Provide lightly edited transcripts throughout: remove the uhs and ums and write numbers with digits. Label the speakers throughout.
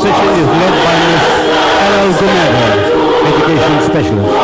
Speaker 1: session is led by Ms. Gumera, Education Specialist.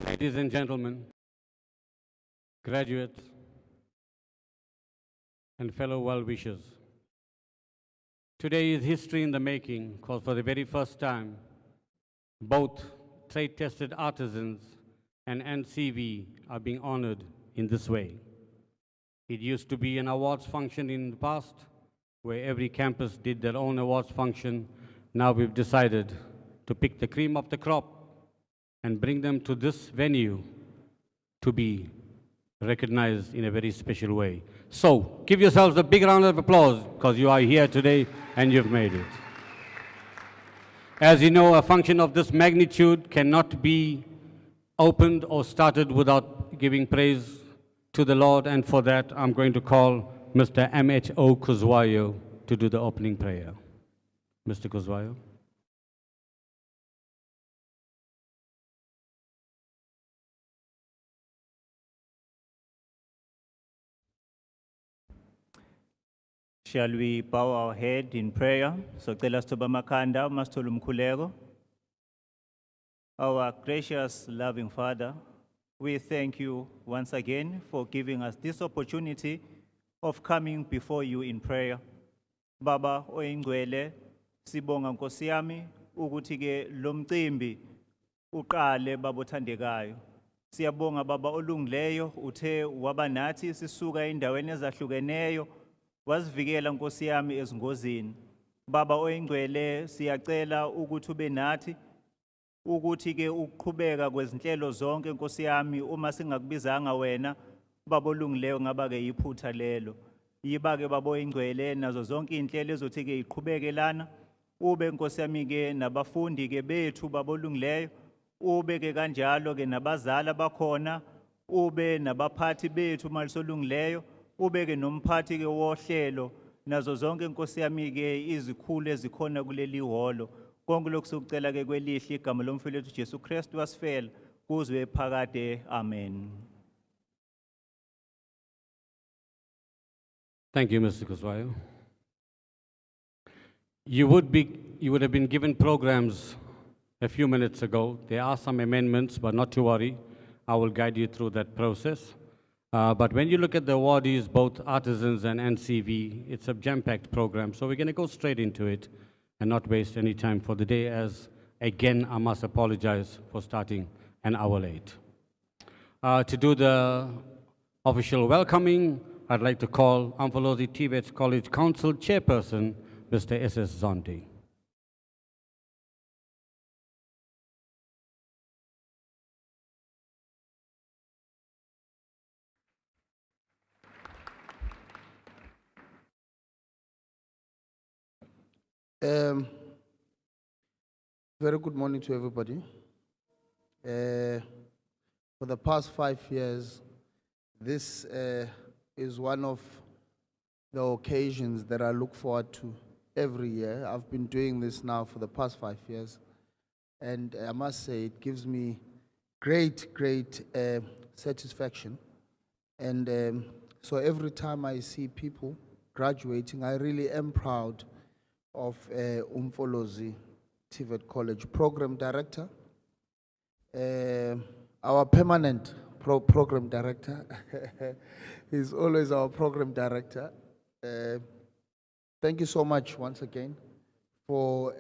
Speaker 1: Ladies and gentlemen, graduates, and fellow well-wishers, today is history in the making, because for the very first time, both trade-tested artisans and NCV are being honored in this way. It used to be an awards function in the past, where every campus did their own awards function. Now we've decided to pick the cream of the crop and bring them to this venue to be recognized in a very special way. So, give yourselves a big round of applause, because you are here today and you've made it. As you know, a function of this magnitude cannot be opened or started without giving praise to the Lord, and for that I'm going to call Mr. M.H.O. Kuzwayo to do the opening prayer. Mr. Kuzwayo.
Speaker 2: Shall we bow our head in prayer? So tell us to Bamakanda, Mastolumkulego. Our gracious, loving Father, we thank you once again for giving us this opportunity of coming before you in prayer. Baba oyingcwele, sibonga Nkosi yami ukuthi ke lo mcimbi uqale baba othandekayo. Siyabonga baba olungileyo, uthe waba nathi sisuka endaweni ezahlukeneyo, wasivikela Nkosi yami ezingozini. Baba oyingcwele, siyacela ukuthi ube nathi, ukuthi ke ukuqhubeka kwezinhlelo zonke Nkosi yami uma singakubizanga wena baba olungileyo ngaba ke iphutha lelo. Yiba ke baba oyingcwele nazo zonke inhlelo ezothi ke iqhubeke lana, ube Nkosi yami ke nabafundi ke bethu baba olungileyo, ube ke kanjalo ke nabazali bakhona, ube nabaphathi bethu malisolungileyo, ube ke nomphathi ke wohlelo, nazo zonke Nkosi yami ke izikhulu ezikhona kuleli holo. Konke lokhu sikucela ke kwelihle igama lomfowethu Jesu Kristu wasifela kuzwe phakade. Amen.
Speaker 1: Thank you, Mr. Kuzwayo. You would have been given programs a few minutes ago. There are some amendments, but not to worry. I will guide you through that process. But when you look at the awardees, both Artisans and NCV, it's a jam-packed program. So we're going to go straight into it and not waste any time for the day, as, again, I must apologize for starting an hour late. To do the official welcoming, I'd like to call Amfolozi TVET College Council Chairperson, Mr. S.S. Zonde.
Speaker 3: Very good morning to everybody. For the past 5 years, this is one of the occasions that I look forward to every year. I've been doing this now for the past 5 years, and I must say it gives me great satisfaction. And so every time I see people graduating, I really am proud of Umfolozi TVET College Program Director, our permanent program director. He's always our program director. Thank you so much once again for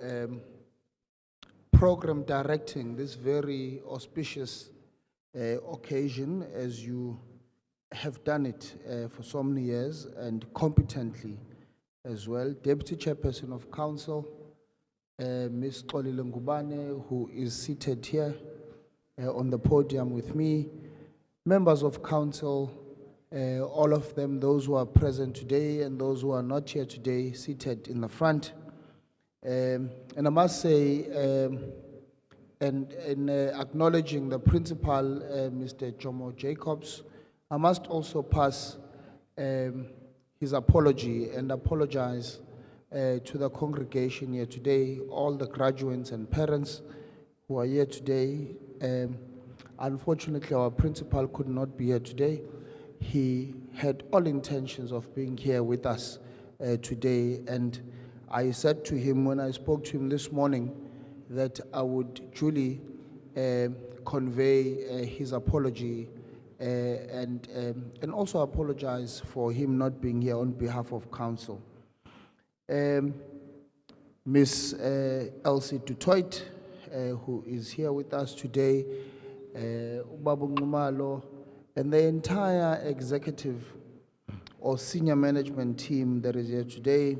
Speaker 3: program directing this very auspicious occasion, as you have done it for so many years and competently as well. Deputy Chairperson of Council, Ms. Xolile Ngubane, who is seated here on the podium with me, members of Council, all of them, those who are present today and those who are not here today, seated in the front. And I must say, and in acknowledging the principal, Mr. Jomo Jacobs, I must also pass his apology and apologize to the congregation here today, all the graduates and parents who are here today. Unfortunately, our principal could not be here today. He had all intentions of being here with us today, and I said to him when I spoke to him this morning that I would duly convey his apology and also apologize for him not being here on behalf of Council. Ms. Elsie Dutoit, who is here with us today, Ubabu Ngumalo, and the entire executive or senior management team that is here today,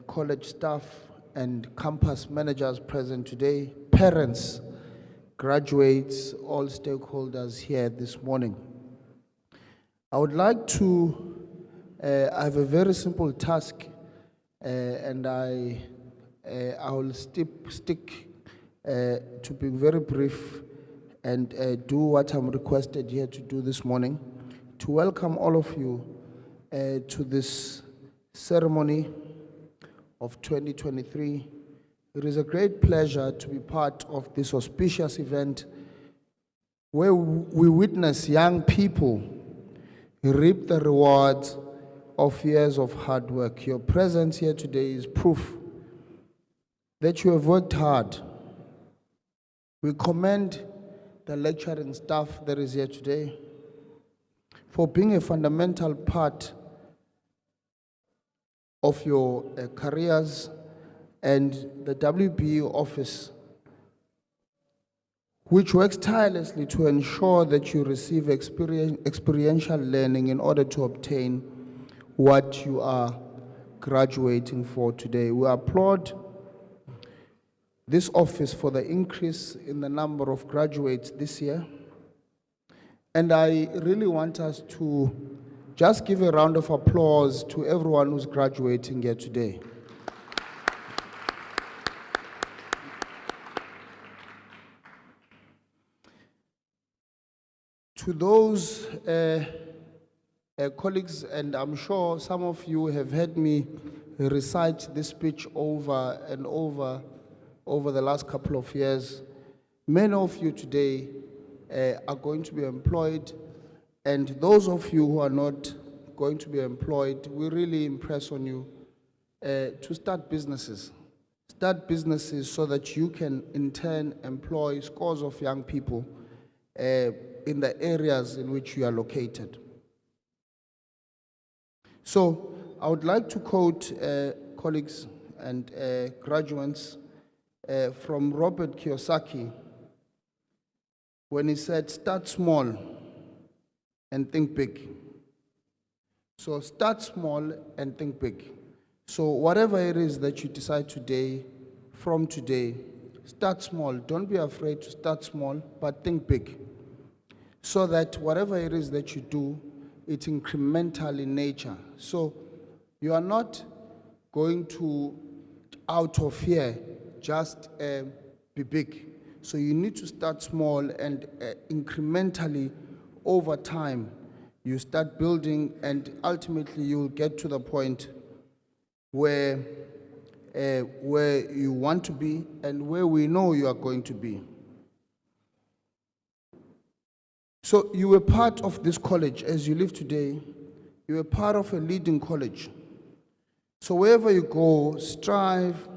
Speaker 3: college staff and campus managers present today, parents, graduates, all stakeholders here this morning. I would like to, I have a very simple task, and I will stick to being very brief and do what I'm requested here to do this morning, to welcome all of you to this ceremony of 2023. It is a great pleasure to be part of this auspicious event where we witness young people reap the rewards of years of hard work. Your presence here today is proof that you have worked hard. We commend the lecturing staff that is here today for being a fundamental part of your careers, and the WBE office, which works tirelessly to ensure that you receive experiential learning in order to obtain what you are graduating for today. We applaud this office for the increase in the number of graduates this year. And I really want us to just give a round of applause to everyone who's graduating here today. To those colleagues, and I'm sure some of you have heard me recite this speech over and over the last couple of years, many of you today are going to be employed, and those of you who are not going to be employed, we really impress on you to start businesses, start businesses so that you can in turn employ scores of young people in the areas in which you are located. So I would like to quote colleagues and graduates from Robert Kiyosaki when he said, start small and think big. So start small and think big. So whatever it is that you decide today, from today, start small. Don't be afraid to start small, but think big. So that whatever it is that you do, it's incremental in nature. So you are not going to, out of here, just be big. So you need to start small and incrementally over time, you start building, and ultimately you'll get to the point where you want to be and where we know you are going to be. So you were part of this college as you live today. You were part of a leading college. So wherever you go, strive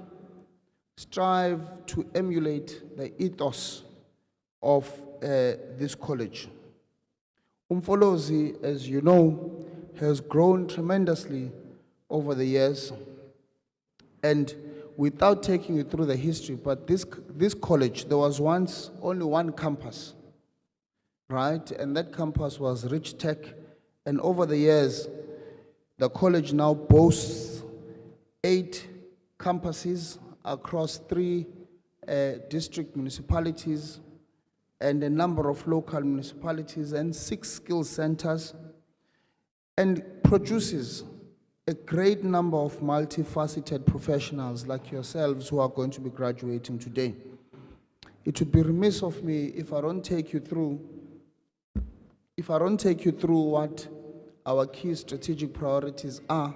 Speaker 3: to emulate the ethos of this college. Umfolozi, as you know, has grown tremendously over the years. And without taking you through the history, but this college, there was once only one campus, right? And that campus was Rich Tech. And over the years, the college now boasts 8 campuses across 3 district municipalities and a number of local municipalities and 6 skills centers, and produces a great number of multifaceted professionals like yourselves who are going to be graduating today. It would be remiss of me if I don't take you through what our key strategic priorities are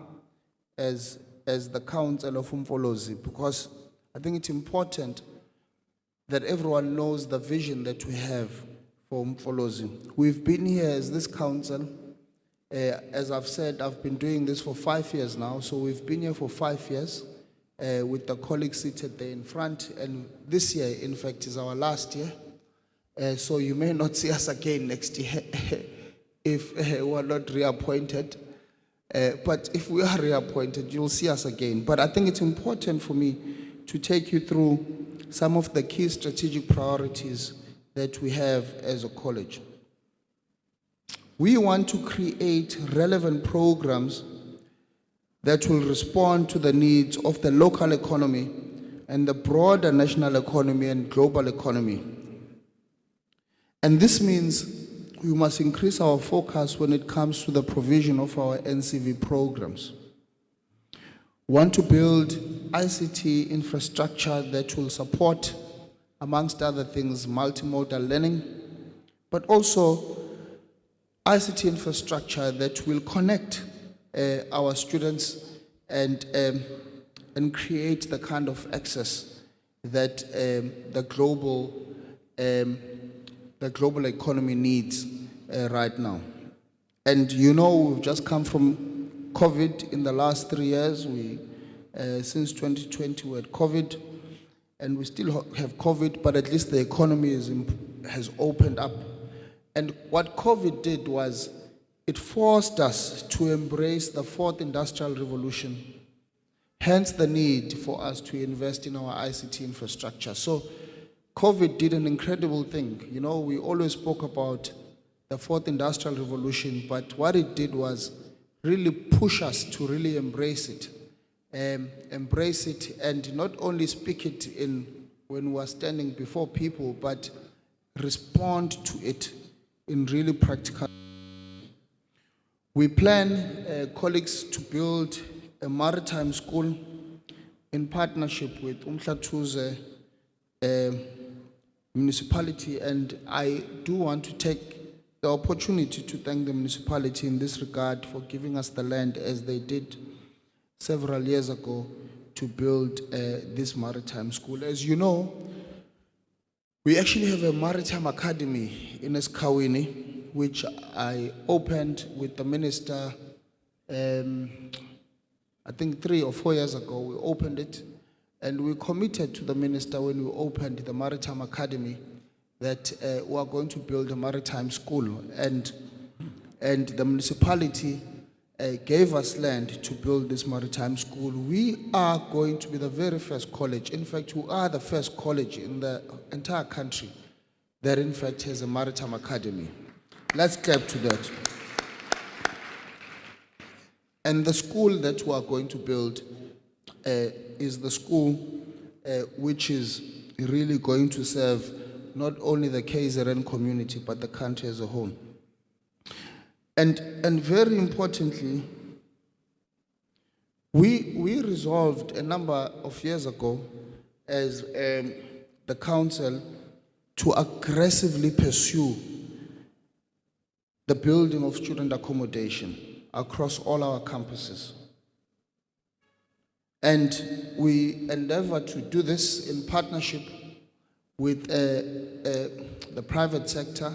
Speaker 3: as the Council of Umfolozi, because I think it's important that everyone knows the vision that we have for Umfolozi. We've been here as this council, as I've said, I've been doing this for 5 years now, so we've been here for 5 years with the colleagues seated there in front, and this year, in fact, is our last year. So you may not see us again next year if we're not reappointed. But if we are reappointed, you'll see us again. But I think it's important for me to take you through some of the key strategic priorities that we have as a college. We want to create relevant programs that will respond to the needs of the local economy and the broader national economy and global economy. And this means we must increase our focus when it comes to the provision of our NCV programs. We want to build ICT infrastructure that will support, amongst other things, multimodal learning, but also ICT infrastructure that will connect our students and create the kind of access that the global economy needs right now. And you know, we've just come from COVID in the last 3 years. Since 2020, we had COVID, and we still have COVID, but at least the economy has opened up. And what COVID did was it forced us to embrace the 4th industrial revolution, hence the need for us to invest in our ICT infrastructure. So COVID did an incredible thing. You know, we always spoke about the 4th industrial revolution, but what it did was really push us to really embrace it and not only speak it when we are standing before people, but respond to it in really practical. We plan, colleagues, to build a maritime school in partnership with Umhlatuze municipality, and I do want to take the opportunity to thank the municipality in this regard for giving us the land, as they did several years ago, to build this maritime school. As you know, we actually have a maritime academy in Esikhaweni, which I opened with the minister, I think 3 or 4 years ago. We opened it, And we committed to the minister when we opened the Maritime Academy that we are going to build a maritime school. And the municipality gave us land to build this maritime school. We are going to be the very first college. In fact, we are the first college in the entire country that in fact has a maritime academy. Let's clap to that. And the school that we are going to build is the school which is really going to serve not only the KZN community, but the country as a whole. And very importantly, we resolved a number of years ago as the council to aggressively pursue the building of student accommodation across all our campuses. And we endeavor to do this in partnership with the private sector,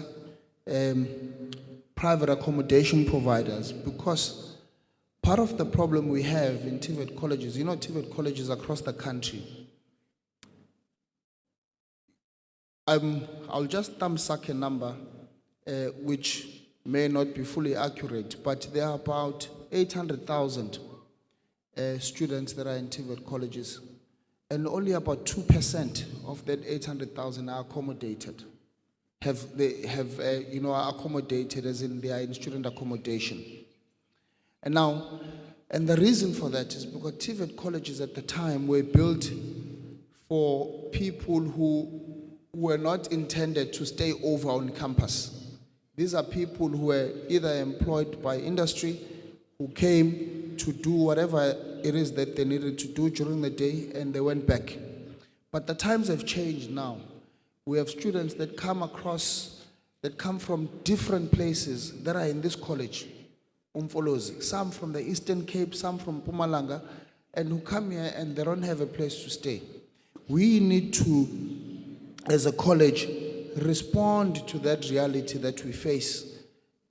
Speaker 3: private accommodation providers, because part of the problem we have in TVET colleges, TVET colleges across the country, I'll just thumbsuck a number which may not be fully accurate, but there are about 800,000 students that are in TVET colleges, and only about 2% of that 800,000 are accommodated. Are accommodated as in they are in student accommodation. And the reason for that is because TVET colleges at the time were built for people who were not intended to stay over on campus. These are people who were either employed by industry, who came to do whatever it is that they needed to do during the day, and they went back. But the times have changed now. We have students that come from different places that are in this college, some from the Eastern Cape, some from Mpumalanga, and who come here and they don't have a place to stay. We need to, as a college, respond to that reality that we face,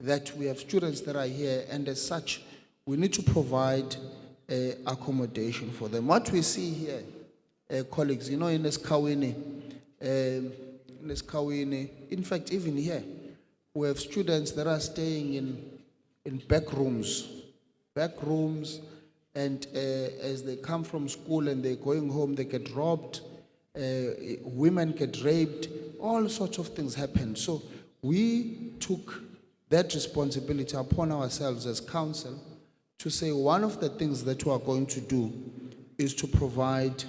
Speaker 3: that we have students that are here, and as such, we need to provide accommodation for them. What we see here, colleagues, in Eskawini, in fact, even here, we have students that are staying in back rooms, and as they come from school and they're going home, they get robbed, women get raped, all sorts of things happen. So we took that responsibility upon ourselves as council to say one of the things that we are going to do is to provide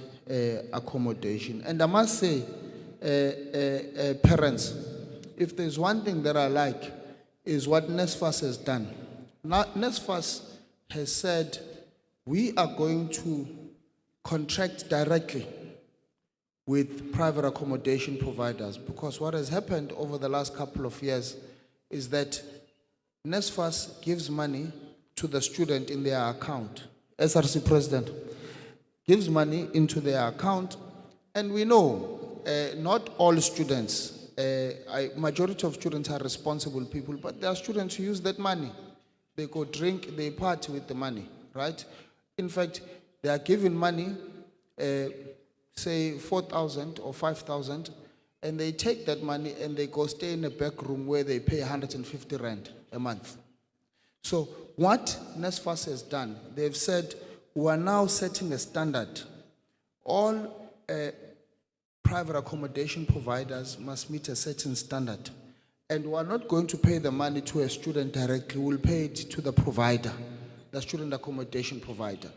Speaker 3: accommodation. And I must say, parents, if there's one thing that I like, is what NSFAS has done. Now, NSFAS has said we are going to contract directly with private accommodation providers, because what has happened over the last couple of years is that NSFAS gives money to the student in their account. SRC president gives money into their account, and we know not all students, majority of students are responsible people, but there are students who use that money. They go drink, they party with the money, right? In fact, they are given money, say 4,000 or 5,000, and they take that money and they go stay in a back room where they pay 150 rand a month. So what NSFAS has done, they've said, we are now setting a standard. All private accommodation providers must meet a certain standard. And we are not going to pay the money to a student directly, we'll pay it to the provider, the student accommodation provider.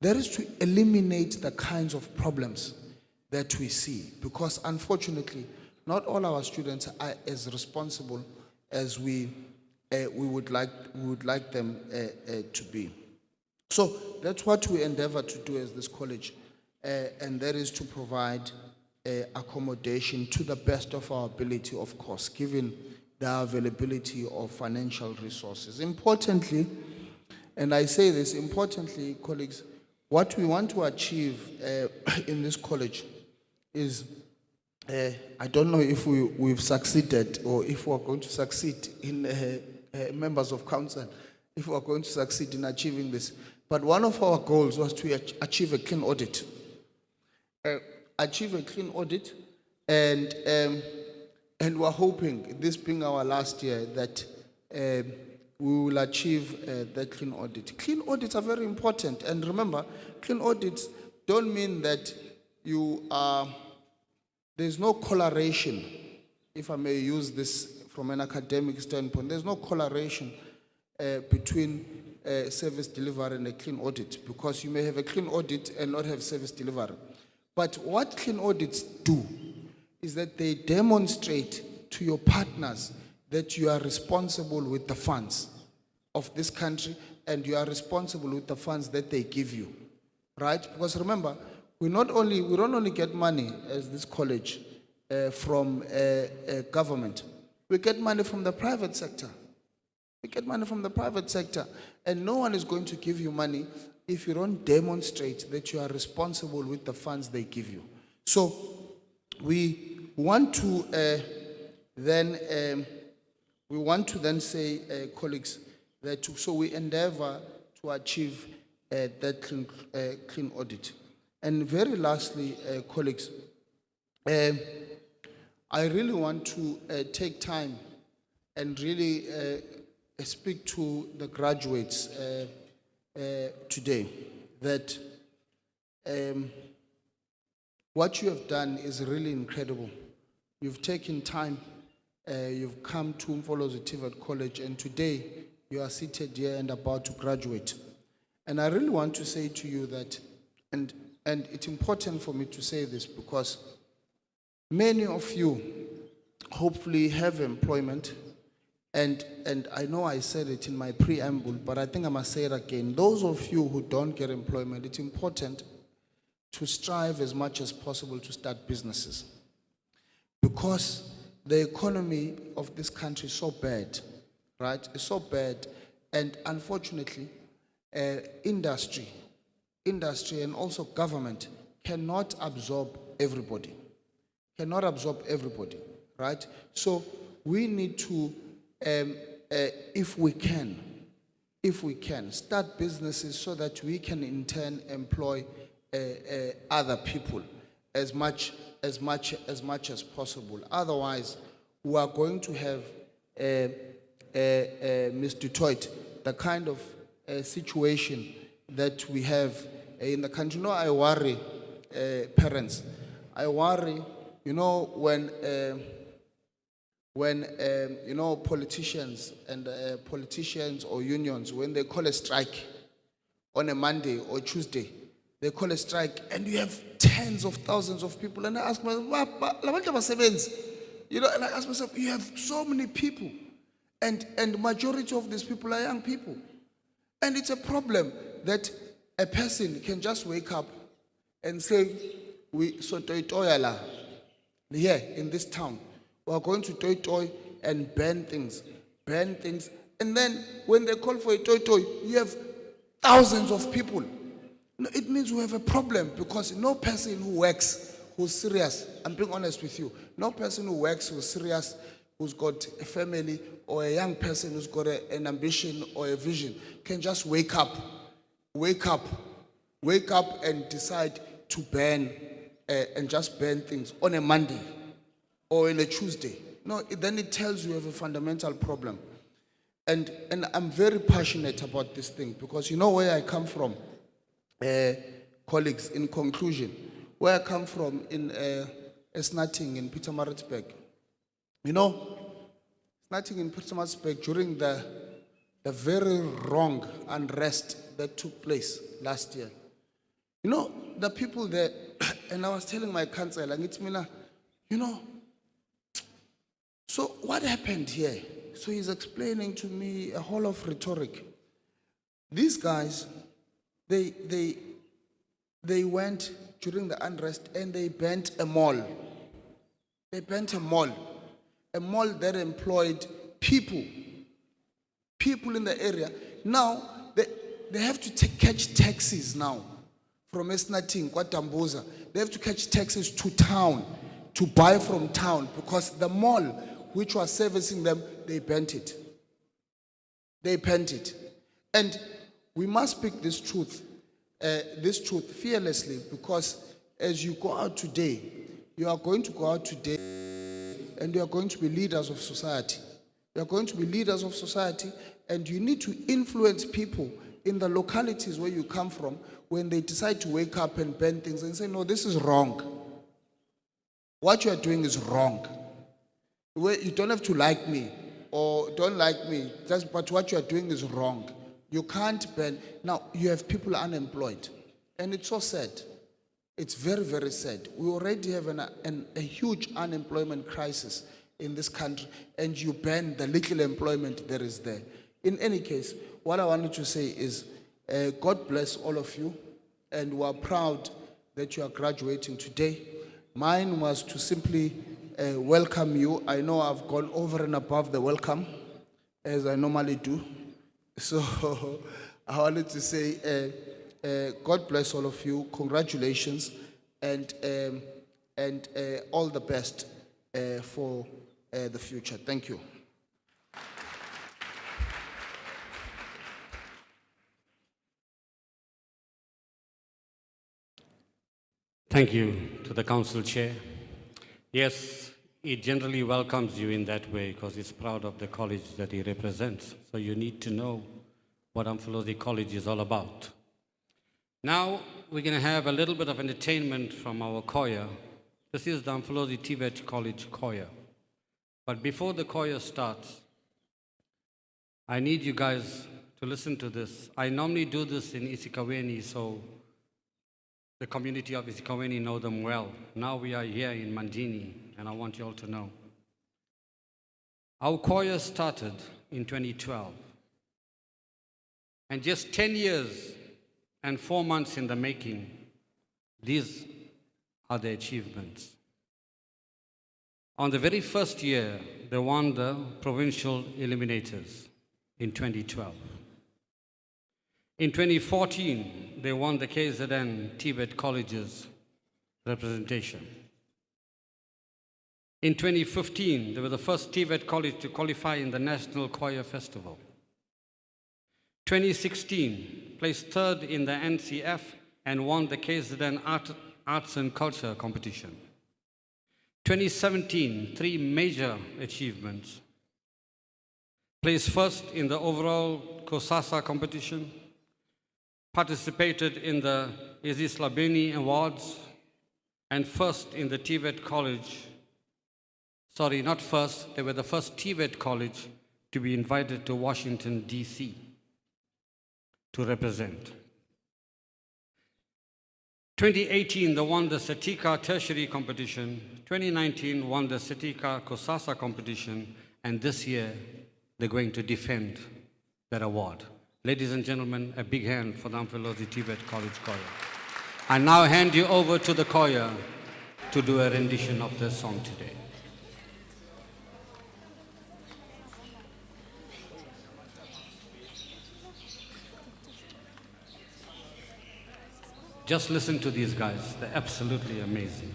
Speaker 3: That is to eliminate the kinds of problems that we see, because unfortunately, not all our students are as responsible as we would like them to be. So that's what we endeavor to do as this college, and that is to provide accommodation to the best of our ability, of course, given the availability of financial resources. Importantly, and I say this importantly, colleagues, what we want to achieve in this college is, I don't know if we've succeeded or if we're going to succeed in members of council, if we're going to succeed in achieving this. But one of our goals was to achieve a clean audit. achieve a clean audit, and we're hoping, this being our last year, that we will achieve that clean audit. Clean audits are very important, and remember, clean audits don't mean that you are, there's no correlation, if I may use this from an academic standpoint, there's no correlation between service delivery and a clean audit, because you may have a clean audit and not have service delivery. But what clean audits do is that they demonstrate to your partners that you are responsible with the funds of this country, and you are responsible with the funds that they give you, right? Because remember, we don't only get money as this college from government. We get money from the private sector. We get money from the private sector, and no one is going to give you money if you don't demonstrate that you are responsible with the funds they give you. So we want to then say, colleagues, that so we endeavor to achieve that clean audit. And very lastly, colleagues, I really want to take time and really speak to the graduates today, that what you have done is really incredible. You've taken time, you've come to Mfolozi TVET College, and today you are seated here and about to graduate. And I really want to say to you that, and it's important for me to say this, because many of you hopefully have employment, and I know I said it in my preamble, but I think I must say it again. Those of you who don't get employment, it's important to strive as much as possible to start businesses, because the economy of this country is so bad, right? It's so bad, and unfortunately, industry and also government cannot absorb everybody. Cannot absorb everybody, right? So we need to, if we can, start businesses so that we can in turn employ other people as much as possible. Otherwise, we are going to have, Mr. Toit, the kind of situation that we have in the country. You know, I worry, parents. I worry, you know, when you know, politicians or unions, when they call a strike on a Monday or Tuesday, they call a strike, and you have tens of thousands of people. And I ask myself, you know, and I ask myself, you have so many people, and majority of these people are young people. And it's a problem that a person can just wake up and say, we so toitoyala here in this town, we are going to toy and ban things. And then when they call for a toy, you have thousands of people. No, it means we have a problem, because no person who works, who's serious, I'm being honest with you, no person who works who's serious, who's got a family, or a young person who's got an ambition or a vision, can just wake up and decide to ban and just ban things on a Monday or on a Tuesday. No, then it tells you have a fundamental problem. And I'm very passionate about this thing, because you know where I come from, colleagues, in conclusion, where I come from in Snatting in Pietermaritzburg. You know, Snatting in Pietermaritzburg during the very wrong unrest that took place last year. You know, the people there, and I was telling my counselor, and it's me now, you know, so what happened here? So he's explaining to me a whole of rhetoric. These guys, they went during the unrest and they banned a mall. They banned a mall that employed people in the area. Now they have to catch taxis now from Esnating, Kwatambuza. They have to catch taxis to town to buy from town, because the mall which was servicing them, they banned it. And we must speak this truth fearlessly, because as you go out today, you are going to go out today and you are going to be leaders of society. You are going to be leaders of society, and you need to influence people in the localities where you come from when they decide to wake up and burn things and say, no, this is wrong. What you are doing is wrong. You don't have to like me or don't like me, but what you are doing is wrong. You can't burn. Now, you have people unemployed, and it's so sad. It's very, very sad. We already have a huge unemployment crisis in this country, and you ban the little employment there is there. In any case, what I wanted to say is, God bless all of you, and we are proud that you are graduating today. Mine was to simply welcome you. I know I've gone over and above the welcome, as I normally do. So I wanted to say, God bless all of you. Congratulations, and all the best for the future. Thank you.
Speaker 1: Thank you to the council chair. Yes, it generally welcomes you in that way because it's proud of the college that he represents. So you need to know what Amfolozi College is all about. Now we're going to have a little bit of entertainment from our choir. This is the Amfolozi Tibet College choir. But before the choir starts, I need you guys to listen to this. I normally do this in Isikaweni, so the community of Isikaweni know them well. Now we are here in Mandini, and I want you all to know. Our choir started in 2012. And just 10 years and 4 months in the making, these are the achievements. On the very first year, they won the provincial eliminators in 2012. In 2014, they won the KZN Tibet Colleges representation. In 2015, they were the first Tibet college to qualify in the National Choir Festival. 2016, placed third in the NCF and won the KZN Arts and Culture competition. 2017, 3 major achievements. Placed first in the overall Kosasa competition, participated in the Izislabeni Awards, and first in the Tibet College. Sorry, not first, they were the first Tibet college to be invited to Washington, D.C. to represent. 2018, they won the Satika Tertiary Competition. 2019, won the Satika Kosasa Competition. And this year, they're going to defend that award. Ladies and gentlemen, a big hand for the Amfolozi Tibet College Choir. I now hand you over to the choir to do a rendition of their song today. Just listen to these guys. They're absolutely amazing.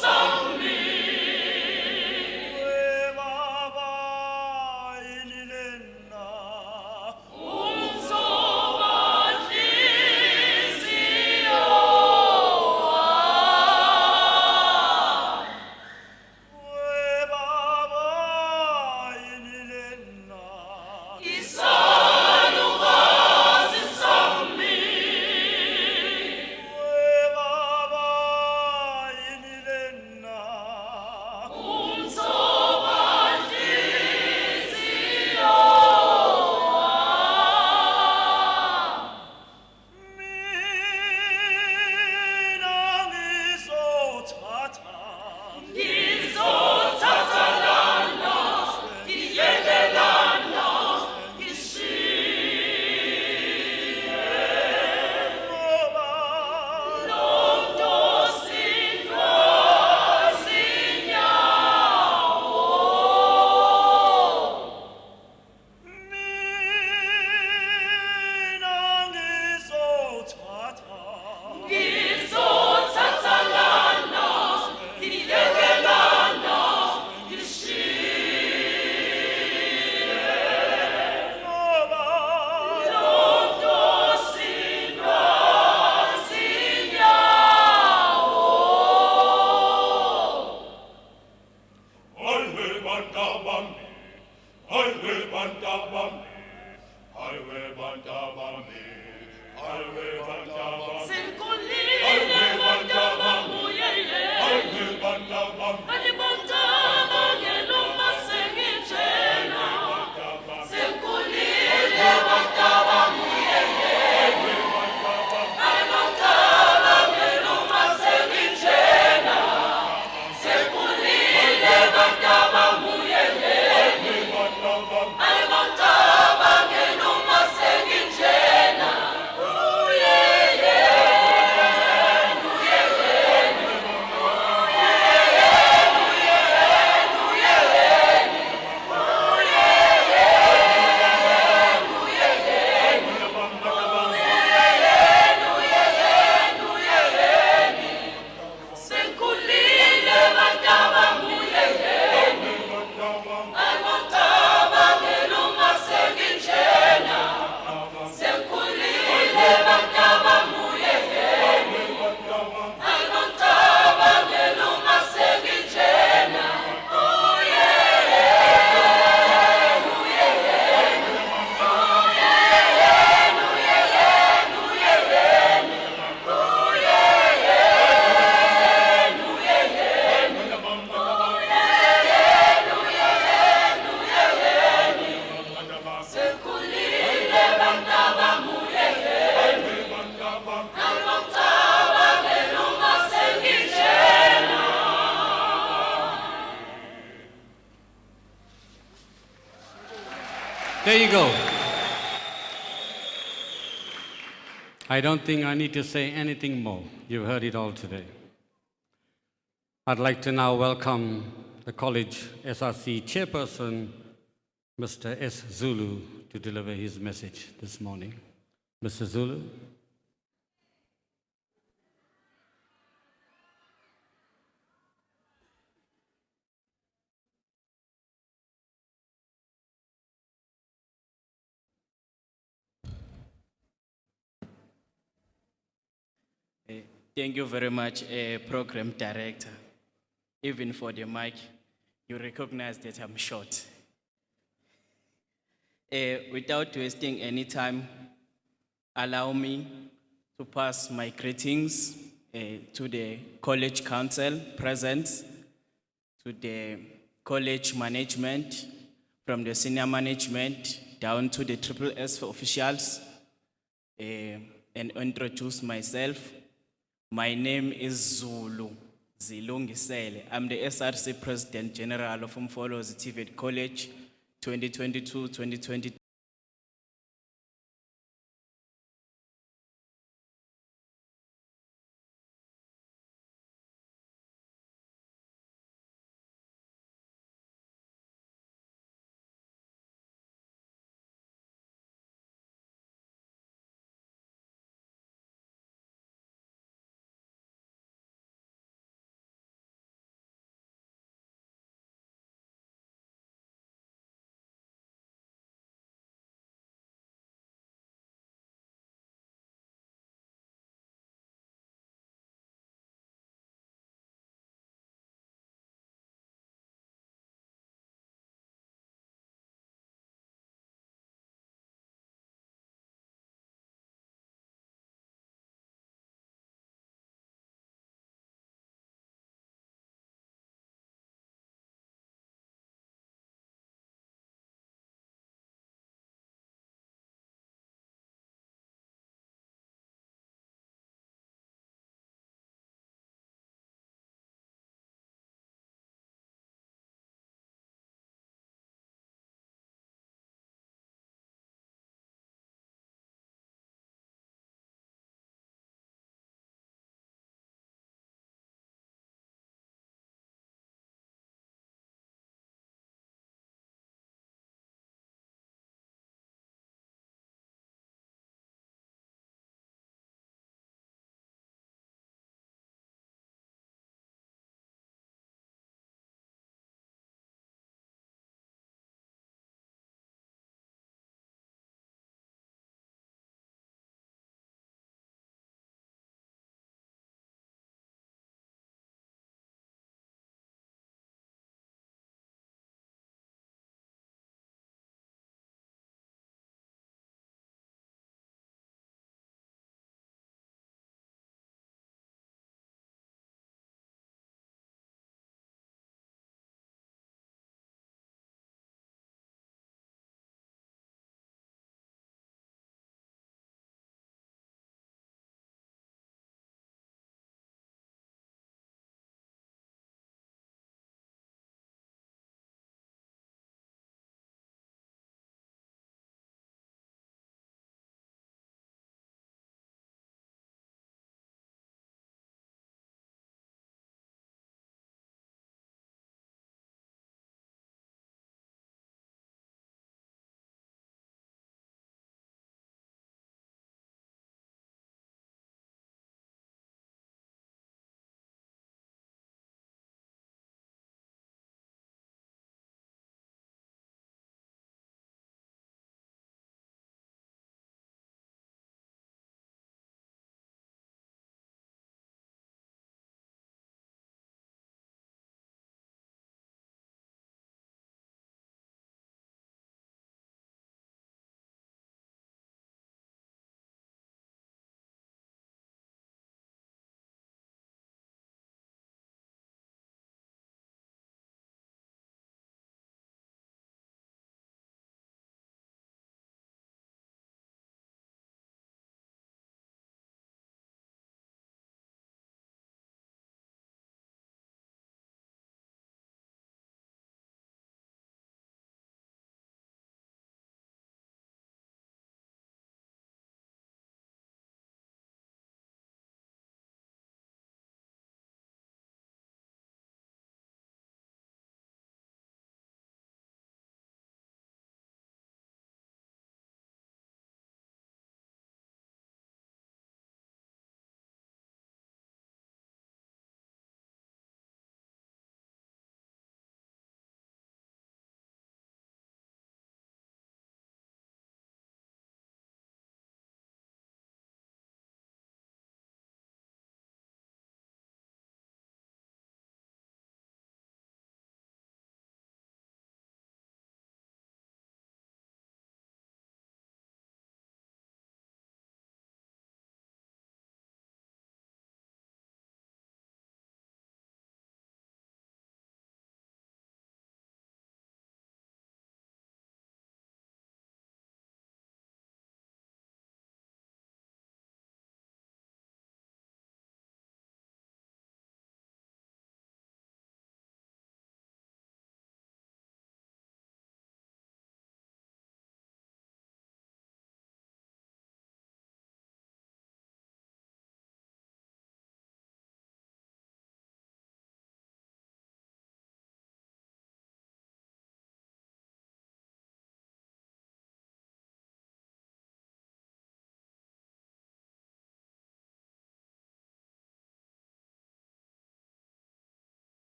Speaker 4: Sang me
Speaker 1: There you go. I don't think I need to say anything more. You've heard it all today. I'd like to now welcome the college SRC chairperson, Mr. S. Zulu, to deliver his message this morning. Mr. Zulu.
Speaker 4: Thank you very much, Program Director. Even for the mic, you recognize that I'm short. Without wasting any time, allow me to pass my greetings to the College Council present, to the college management, from the senior management down to the Triple S officials, and introduce myself. My name is Zulu Zilungisele. I'm the SRC President General of Umfolozi TVET College 2022-2023.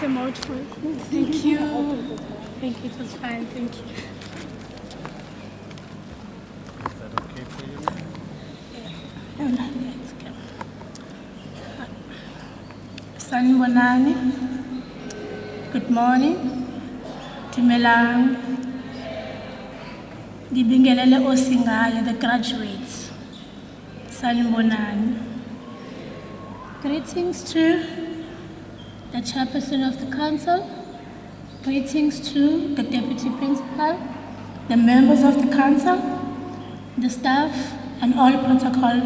Speaker 5: a mouthful. Thank you. Thank you, it was fine, thank you.
Speaker 1: Is that okay for you?
Speaker 5: Let's go. Sanibonani. Good morning. Dumelang. Ngibingelele osingaya, the graduates. Sanibonani. Greetings to the chairperson of the council. Greetings to the deputy principal, the members of the council, the staff, and all protocol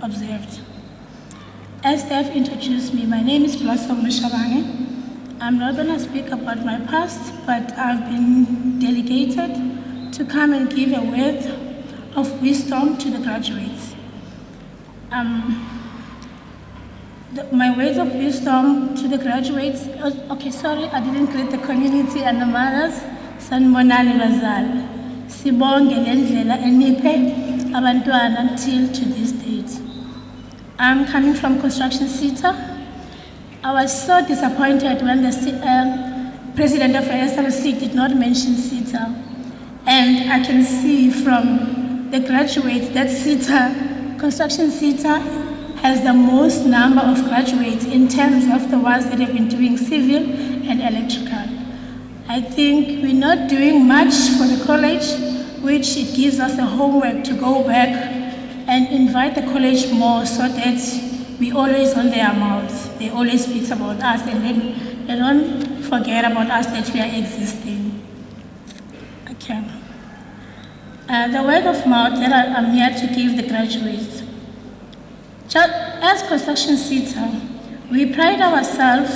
Speaker 5: observed. As they have introduced me, my name is Blossom Mushabane. I'm not going to speak about my past, but I've been delegated to come and give a word of wisdom to the graduates. My words of wisdom to the graduates, okay, sorry, I didn't greet the community and the mothers. Sanibonani bazali. Sibonge lendlela eniphe abantwana until to this date. I'm coming from construction sector. I was so disappointed when the president of SRC did not mention CETA. And I can see from the graduates that CETA, construction CETA, has the most number of graduates in terms of the ones that have been doing civil and electrical. I think we're not doing much for the college, which it gives us a homework to go back and invite the college more so that we always on their mouths. They always speak about us and then they don't forget about us that we are existing. Okay. The word of mouth that I'm here to give the graduates. As construction sector, we pride ourselves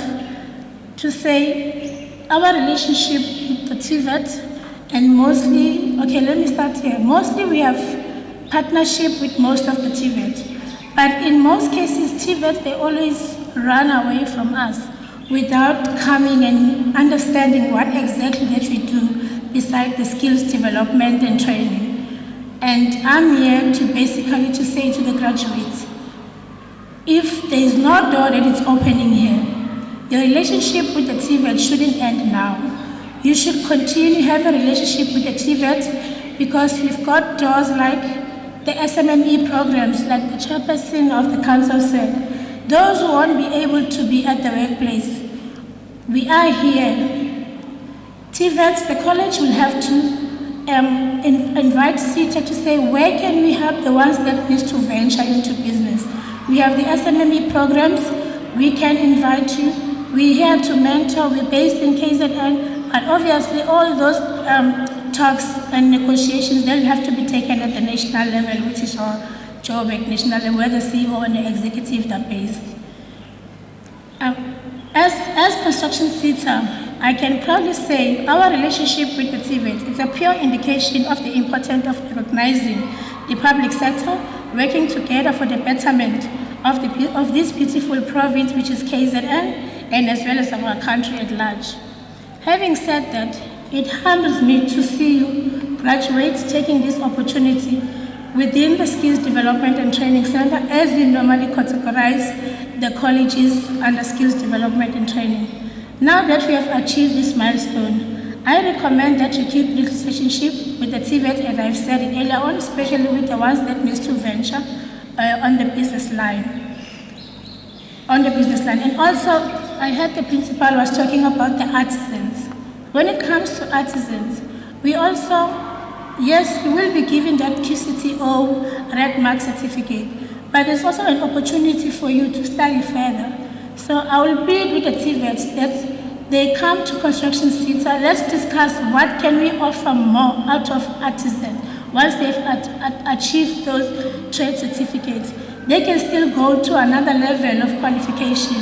Speaker 5: to say our relationship with the TVET, and mostly, okay, let me start here. Mostly we have partnership with most of the TVET, but in most cases, TVET, they always run away from us without coming and understanding what exactly that we do besides the skills development and training. And I'm here to basically to say to the graduates, if there is no door that is opening here, your relationship with the TVET shouldn't end now. You should continue to have a relationship with the TVET because we've got doors like the SMME programs, like the chairperson of the council said. Those who won't be able to be at the workplace, we are here. TVET, the college will have to invite CETA to say, where can we help the ones that need to venture into business? We have the SMME programs, we can invite you. We're here to mentor, we're based in KZN, but obviously all those talks and negotiations, they'll have to be taken at the national level, which is our job at national level, where the CEO and the executive are based. As construction sector, I can proudly say our relationship with the TVET is a pure indication of the importance of recognizing the public sector working together for the betterment of this beautiful province, which is KZN, and as well as our country at large. Having said that, it humbles me to see you graduates taking this opportunity within the Skills Development and Training Center, as we normally categorize the colleges under Skills Development and Training. Now that we have achieved this milestone, I recommend that you keep this relationship with the TVET, as I've said it earlier on, especially with the ones that need to venture on the business line. And also, I heard the principal was talking about the artisans. When it comes to artisans, we also, yes, we will be given that QCTO red mark certificate, but there's also an opportunity for you to study further. So I will plead with the TVETs that they come to construction sector. Let's discuss what can we offer more out of artisan. Once they've achieved those trade certificates, they can still go to another level of qualification.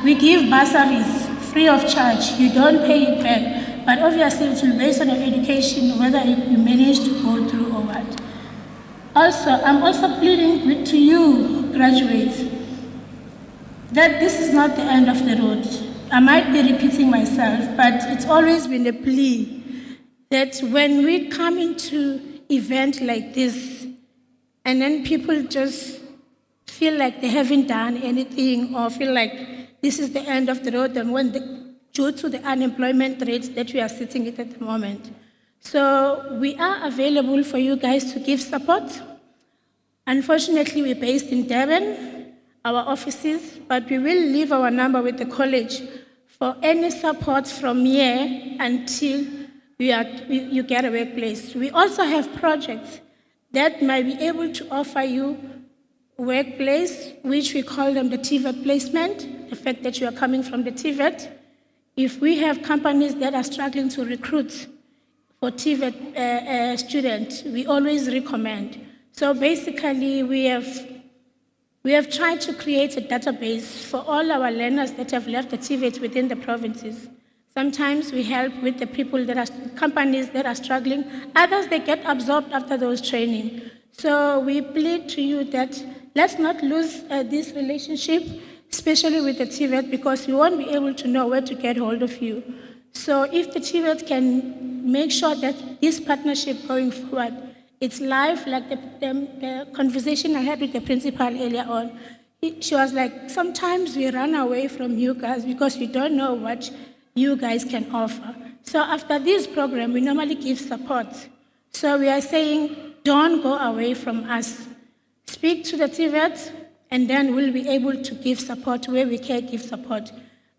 Speaker 5: We give bursaries free of charge. You don't pay it back. But obviously it will be based on your education, whether you manage to go through or what. Also, I'm also pleading to you, graduates, that this is not the end of the road. I might be repeating myself, but it's always been a plea that when we come into event like this, and then people just feel like they haven't done anything or feel like this is the end of the road, and when due to the unemployment rate that we are sitting at the moment. So we are available for you guys to give support. Unfortunately, we're based in Durban, our offices, but we will leave our number with the college for any support from here until you get a workplace. We also have projects that might be able to offer you workplace, which we call them the TVET placement, the fact that you are coming from the TVET. If we have companies that are struggling to recruit for TVET students, we always recommend. So basically, we have tried to create a database for all our learners that have left the TVET within the provinces. Sometimes we help with the people companies that are struggling. Others, they get absorbed after those training. So we plead to you that let's not lose this relationship, especially with the TVET, because we won't be able to know where to get hold of you. So if the TVET can make sure that this partnership going forward, it's live, like the conversation I had with the principal earlier on. She was like, sometimes we run away from you guys because we don't know what you guys can offer. So after this program, we normally give support. So we are saying, don't go away from us. Speak to the TVET, and then we'll be able to give support where we can give support.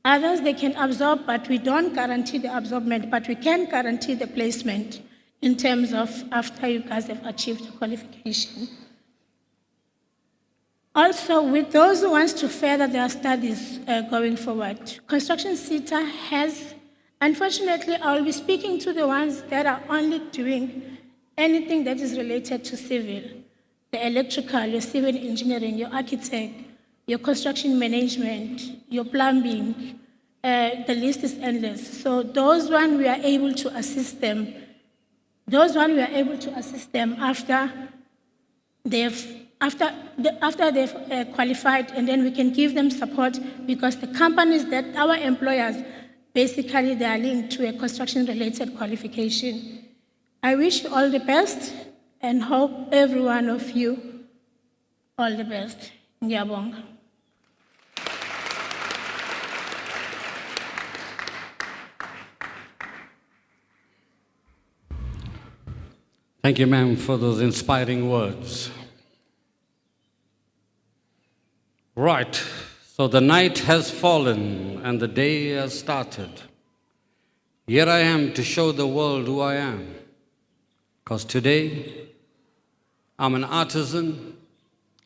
Speaker 5: Others, they can absorb, but we don't guarantee the absorbment, but we can guarantee the placement in terms of after you guys have achieved the qualification. Also, with those who want to further their studies going forward, Construction SETA has, unfortunately, I will be speaking to the ones that are only doing anything that is related to civil, the electrical, your civil engineering, your architect, your construction management, your plumbing, the list is endless. So those ones we are able to assist them. After they've qualified, and then we can give them support because the companies that our employers, basically they are linked to a construction-related qualification. I wish you all the best and hope every one of you all the best. Ngiyabonga.
Speaker 1: Thank you, ma'am, for those inspiring words. Right, so the night has fallen and the day has started. Here I am to show the world who I am. Because today, I'm an artisan.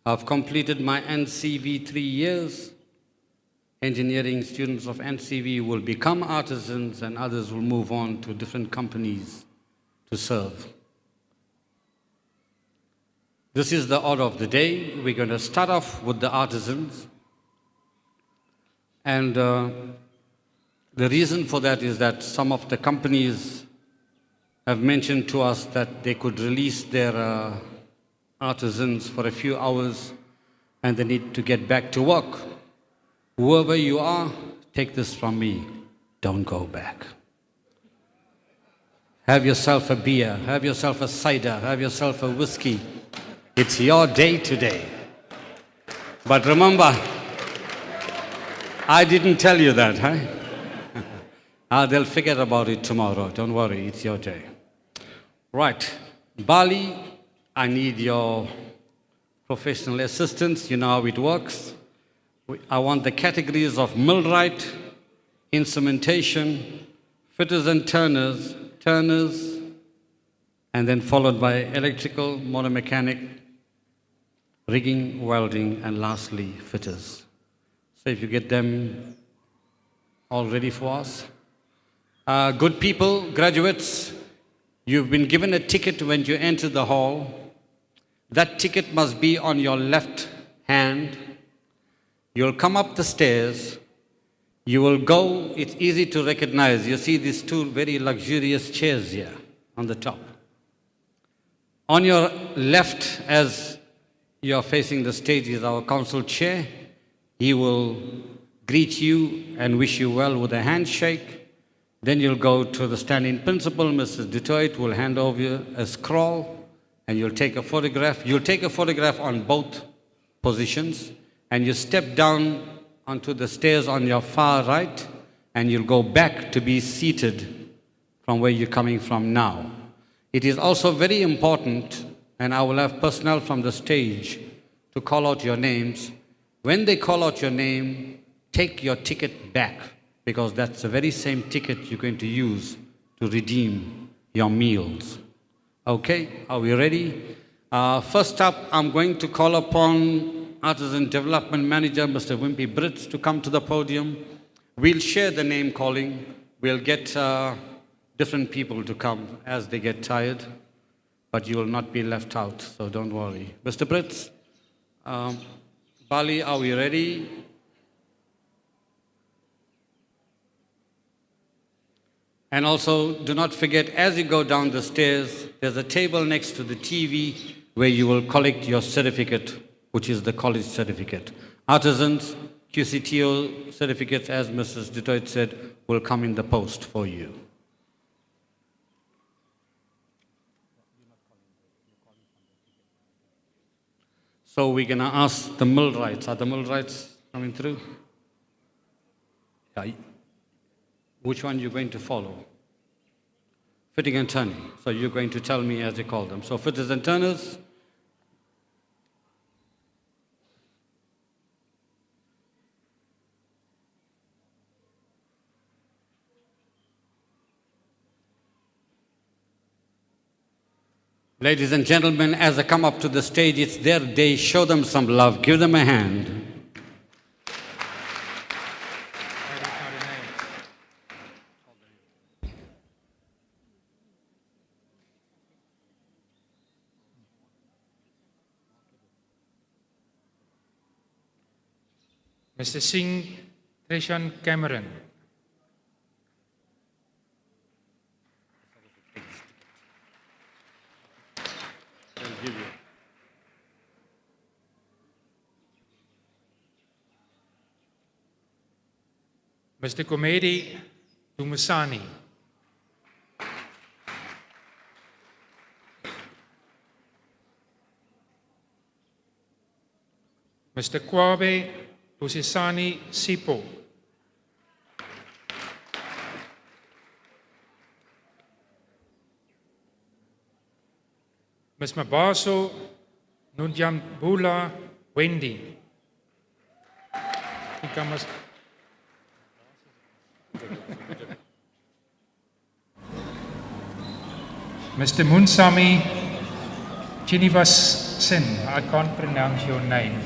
Speaker 1: I've completed my NCV 3 years. Engineering students of NCV will become artisans and others will move on to different companies to serve. This is the order of the day. We're going to start off with the artisans. And the reason for that is that some of the companies have mentioned to us that they could release their artisans for a few hours and they need to get back to work. Whoever you are, take this from me, don't go back. Have yourself a beer, have yourself a cider, have yourself a whiskey. It's your day today. But remember, I didn't tell you that, huh? They'll forget about it tomorrow. Don't worry, it's your day. Right. Bali, I need your professional assistance. You know how it works. I want the categories of millwright, instrumentation, fitters and turners, and then followed by electrical, motor mechanic, rigging, welding, and lastly, fitters. So if you get them all ready for us. Good people, graduates, you've been given a ticket when you enter the hall. That ticket must be on your left hand. You'll come up the stairs. You will go, it's easy to recognize. You see these two very luxurious chairs here on the top. On your left, as you are facing the stage, is our council chair. He will greet you and wish you well with a handshake. Then you'll go to the standing principal, Mrs. Detroit, will hand over you a scroll and you'll take a photograph. You'll take a photograph on both positions and you step down onto the stairs on your far right and you'll go back to be seated from where you're coming from now. It is also very important, and I will have personnel from the stage to call out your names. When they call out your name, take your ticket back, because that's the very same ticket you're going to use to redeem your meals. Okay, are we ready? First up, I'm going to call upon Artisan Development Manager, Mr. Wimpy Brits, to come to the podium. We'll share the name calling. We'll get different people to come as they get tired, but you will not be left out, so don't worry. Mr. Brits, Bali, are we ready? And also, do not forget, as you go down the stairs, there's a table next to the TV where you will collect your certificate, which is the college certificate. Artisans, QCTO certificates, as Mrs. Dutoit said, will come in the post for you. So we're going to ask the millwrights. Are the millwrights coming through? Yeah. Which one you're going to follow? Fitting and turning. So you're going to tell me as you call them. So fitters and turners. Ladies and gentlemen, as they come up to the stage, it's their day. Show them some love. Give them a hand.
Speaker 6: Mr. Singh Treshan Cameron. Mr. Komedi Dumasani. Mr. Kwabe Tusisani Sipo. Ms. Mabaso Nunjambula Wendy. Mr. Munsami Chinivas Sin. I can't pronounce your name.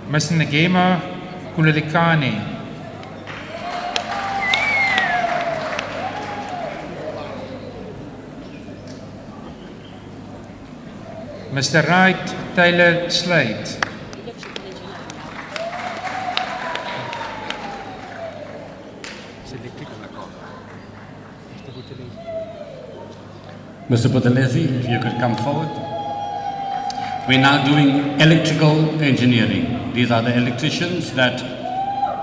Speaker 6: Mr. Nagema Kulalikani. Mr. Wright Taylor Slade.
Speaker 1: Mr. Putalesi, if you could come forward. We're now doing electrical engineering. These are the electricians that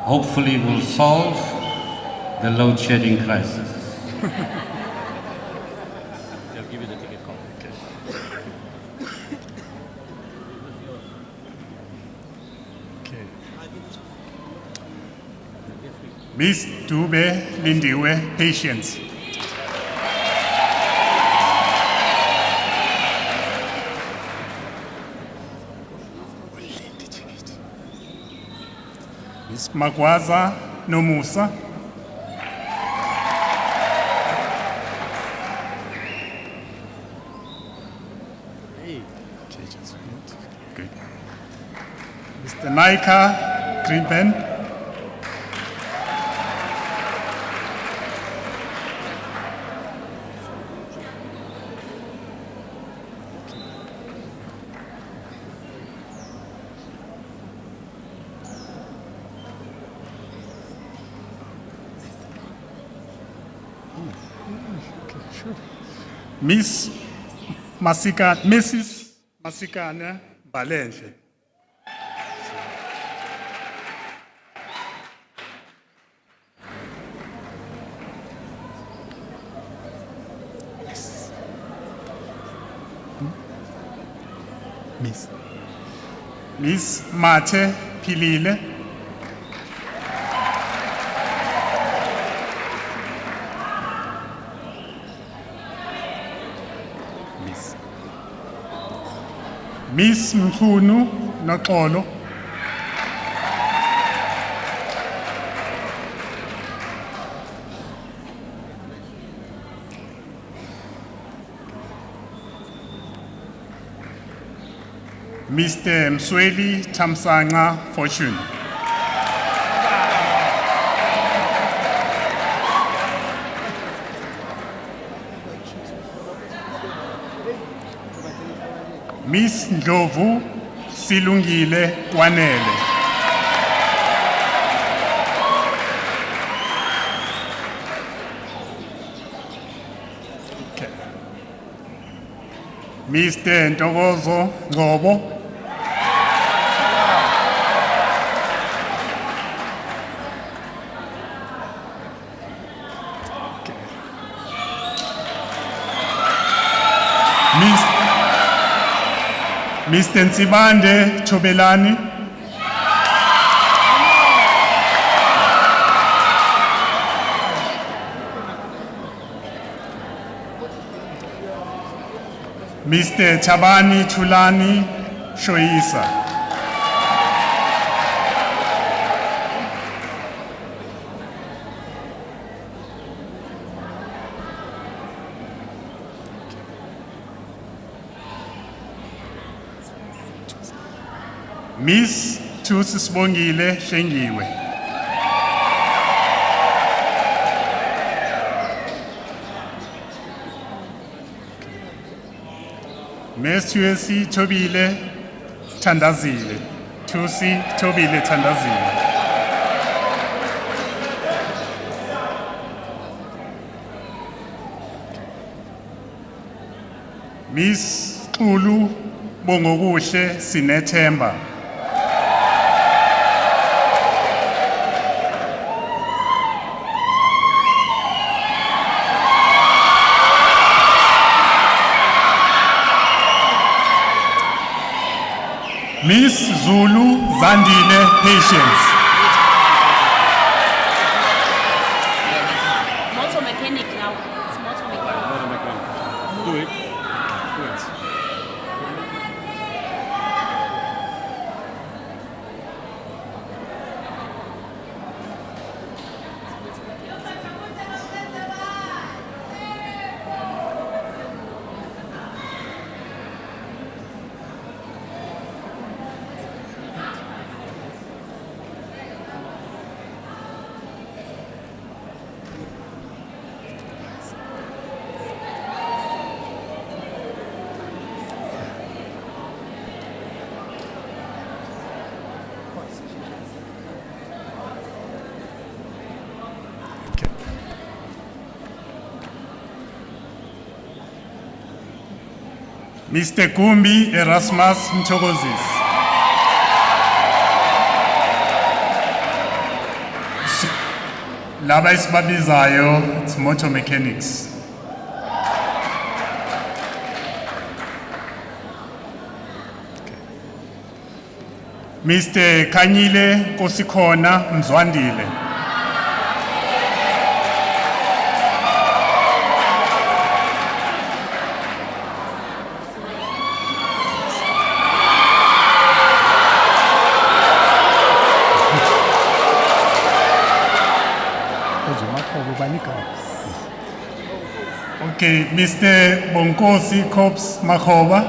Speaker 1: hopefully will solve the load shedding crisis. They'll give you the ticket call.
Speaker 7: Okay. Miss Dube Lindiwe, patience. Miss Magwaza Nomusa. Okay, just wait. Good. Mr. Naika Griben. Mrs. Masikana Balenje. Miss Mate Pilile. Miss Mkhunu Noxolo. Mr. Msweli Tamsanga Fortune. Miss Ndlovu Silungile Kwanele. Okay. Mr. Ntokozo Ngobo. Mr. Nsibande Chobelani. Mr. Chabani Chulani Shoisa. Miss Thusi Sibongile Hlengiwe. Miss Thusi Tobile Thandazile. Thusi Tobile Thandazile. Miss Xulu Bongokuhle Sinethemba. Miss Zulu Zandile Patience.
Speaker 8: Motor mechanic now. It's motor mechanic.
Speaker 1: Do it. Do it.
Speaker 7: Mr. Gumbi Erasmus Mthokozisi. Laba isibabizayo, it's motor mechanics. Mr. Kanyile Kosikhona Mzwandile. Okay, Mr. Bonkosi Kops Makhoba.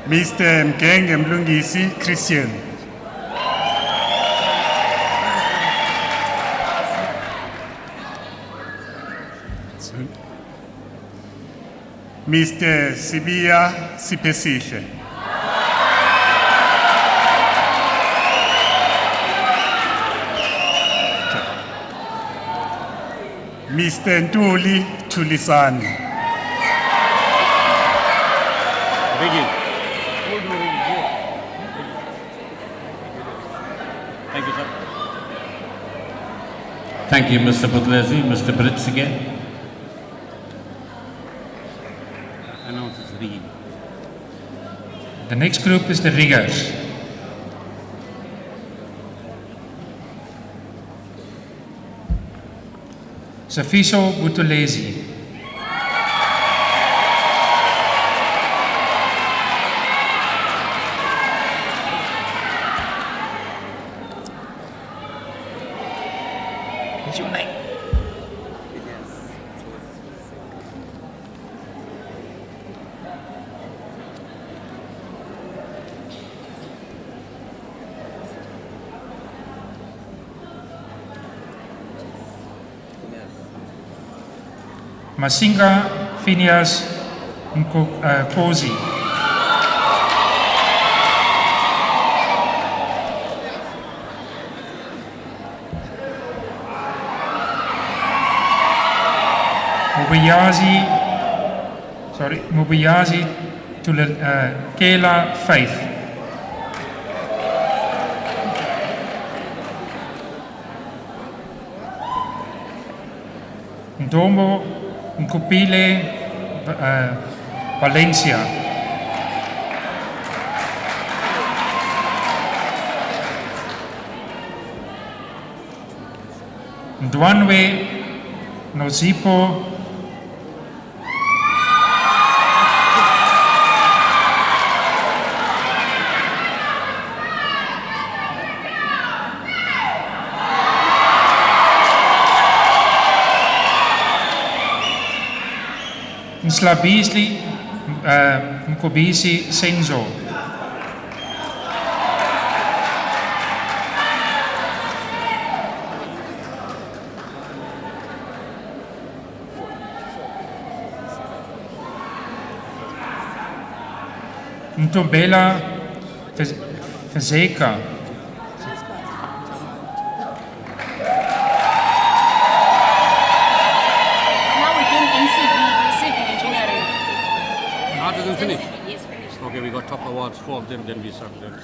Speaker 7: Mr. Mgenge Mlungisi Christian. Mr. Sibia Sipesihle. Mr. Ntuli Tulisani.
Speaker 1: Begin. Thank you, Mr. Putlesi. Mr. Brits again. Announces Reed.
Speaker 6: The next group is the riggers. Safiso Butulezi.
Speaker 2: What's your name?
Speaker 6: Masinga Phineas Kozi. Mubayazi Kela Faith. Ndomo Nkupile Valencia. Ndwanwe Nozipo Nslabisli Mkobisi Senzo. Ntombela Fezeka.
Speaker 8: Now we're doing civil engineering.
Speaker 1: Artisan finished?
Speaker 8: Yes, finished.
Speaker 1: Okay, we got top awards, 4 of them, then we subject.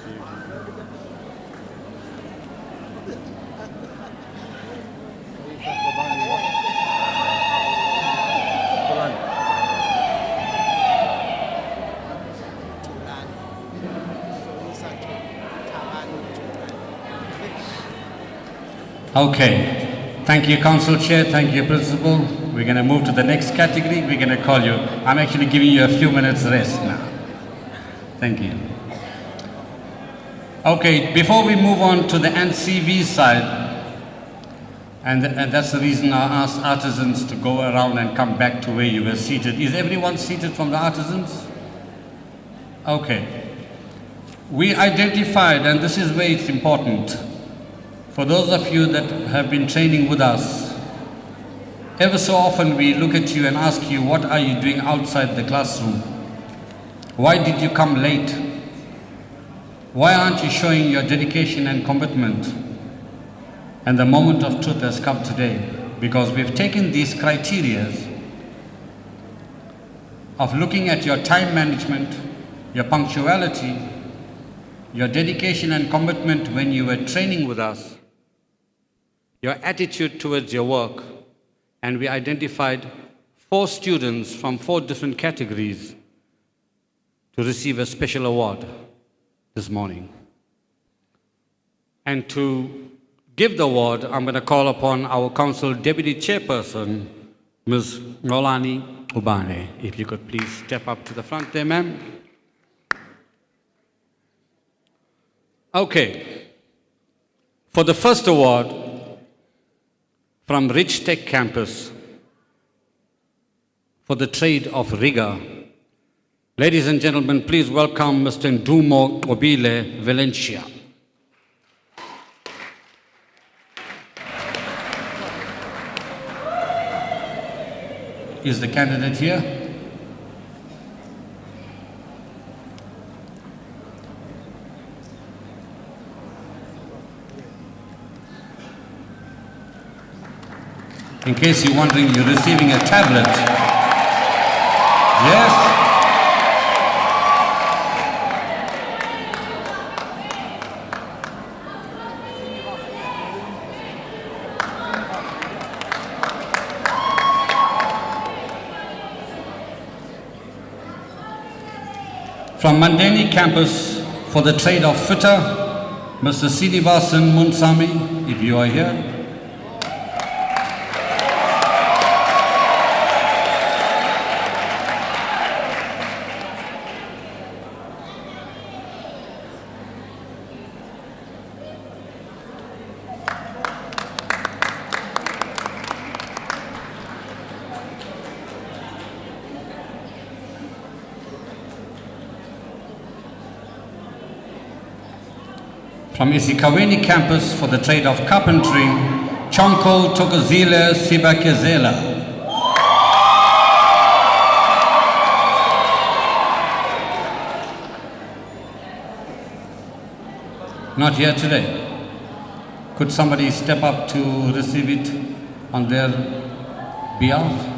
Speaker 1: Okay, thank you, Council Chair, thank you, Principal. We're going to move to the next category. We're going to call you. I'm actually giving you a few minutes rest now. Thank you. Okay, before we move on to the NCV side, and that's the reason I asked artisans to go around and come back to where you were seated. Is everyone seated from the artisans? Okay. We identified, and this is where it's important, for those of you that have been training with us, ever so often we look at you and ask you, what are you doing outside the classroom? Why did you come late? Why aren't you showing your dedication and commitment? And the moment of truth has come today, because we've taken these criteria of looking at your time management, your punctuality, your dedication and commitment when you were training with us, your attitude towards your work, and we identified 4 students from 4 different categories to receive a special award this morning. And to give the award, I'm going to call upon our Council Deputy Chairperson, Ms. Nolani Ubane. If you could please step up to the front there, ma'am. Okay. For the first award, from Rich Tech Campus for the trade of rigor. Ladies and gentlemen, please welcome Mr. Ndumo Obile Valencia. Is the candidate here? In case you're wondering, you're receiving a tablet. Yes? From Mandeni campus for the trade of fitter, Mr. Sinivasan Munsami, if you are here. From Isikaweni campus for the trade of carpentry, Chonko Tokozile Sibakezela. Not here today. Could somebody step up to receive it on their behalf?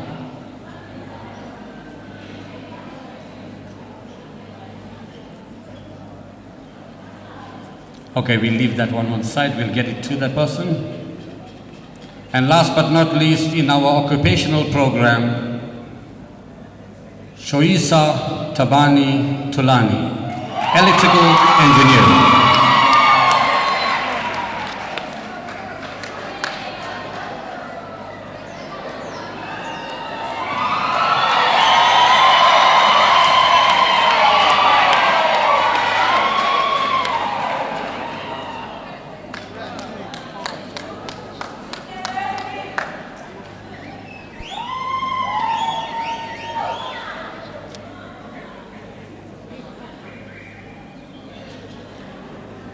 Speaker 1: Okay, we'll leave that one side, we'll get it to that person. And last but not least, in our occupational program, Shoisa Tabani Tulani, electrical engineer.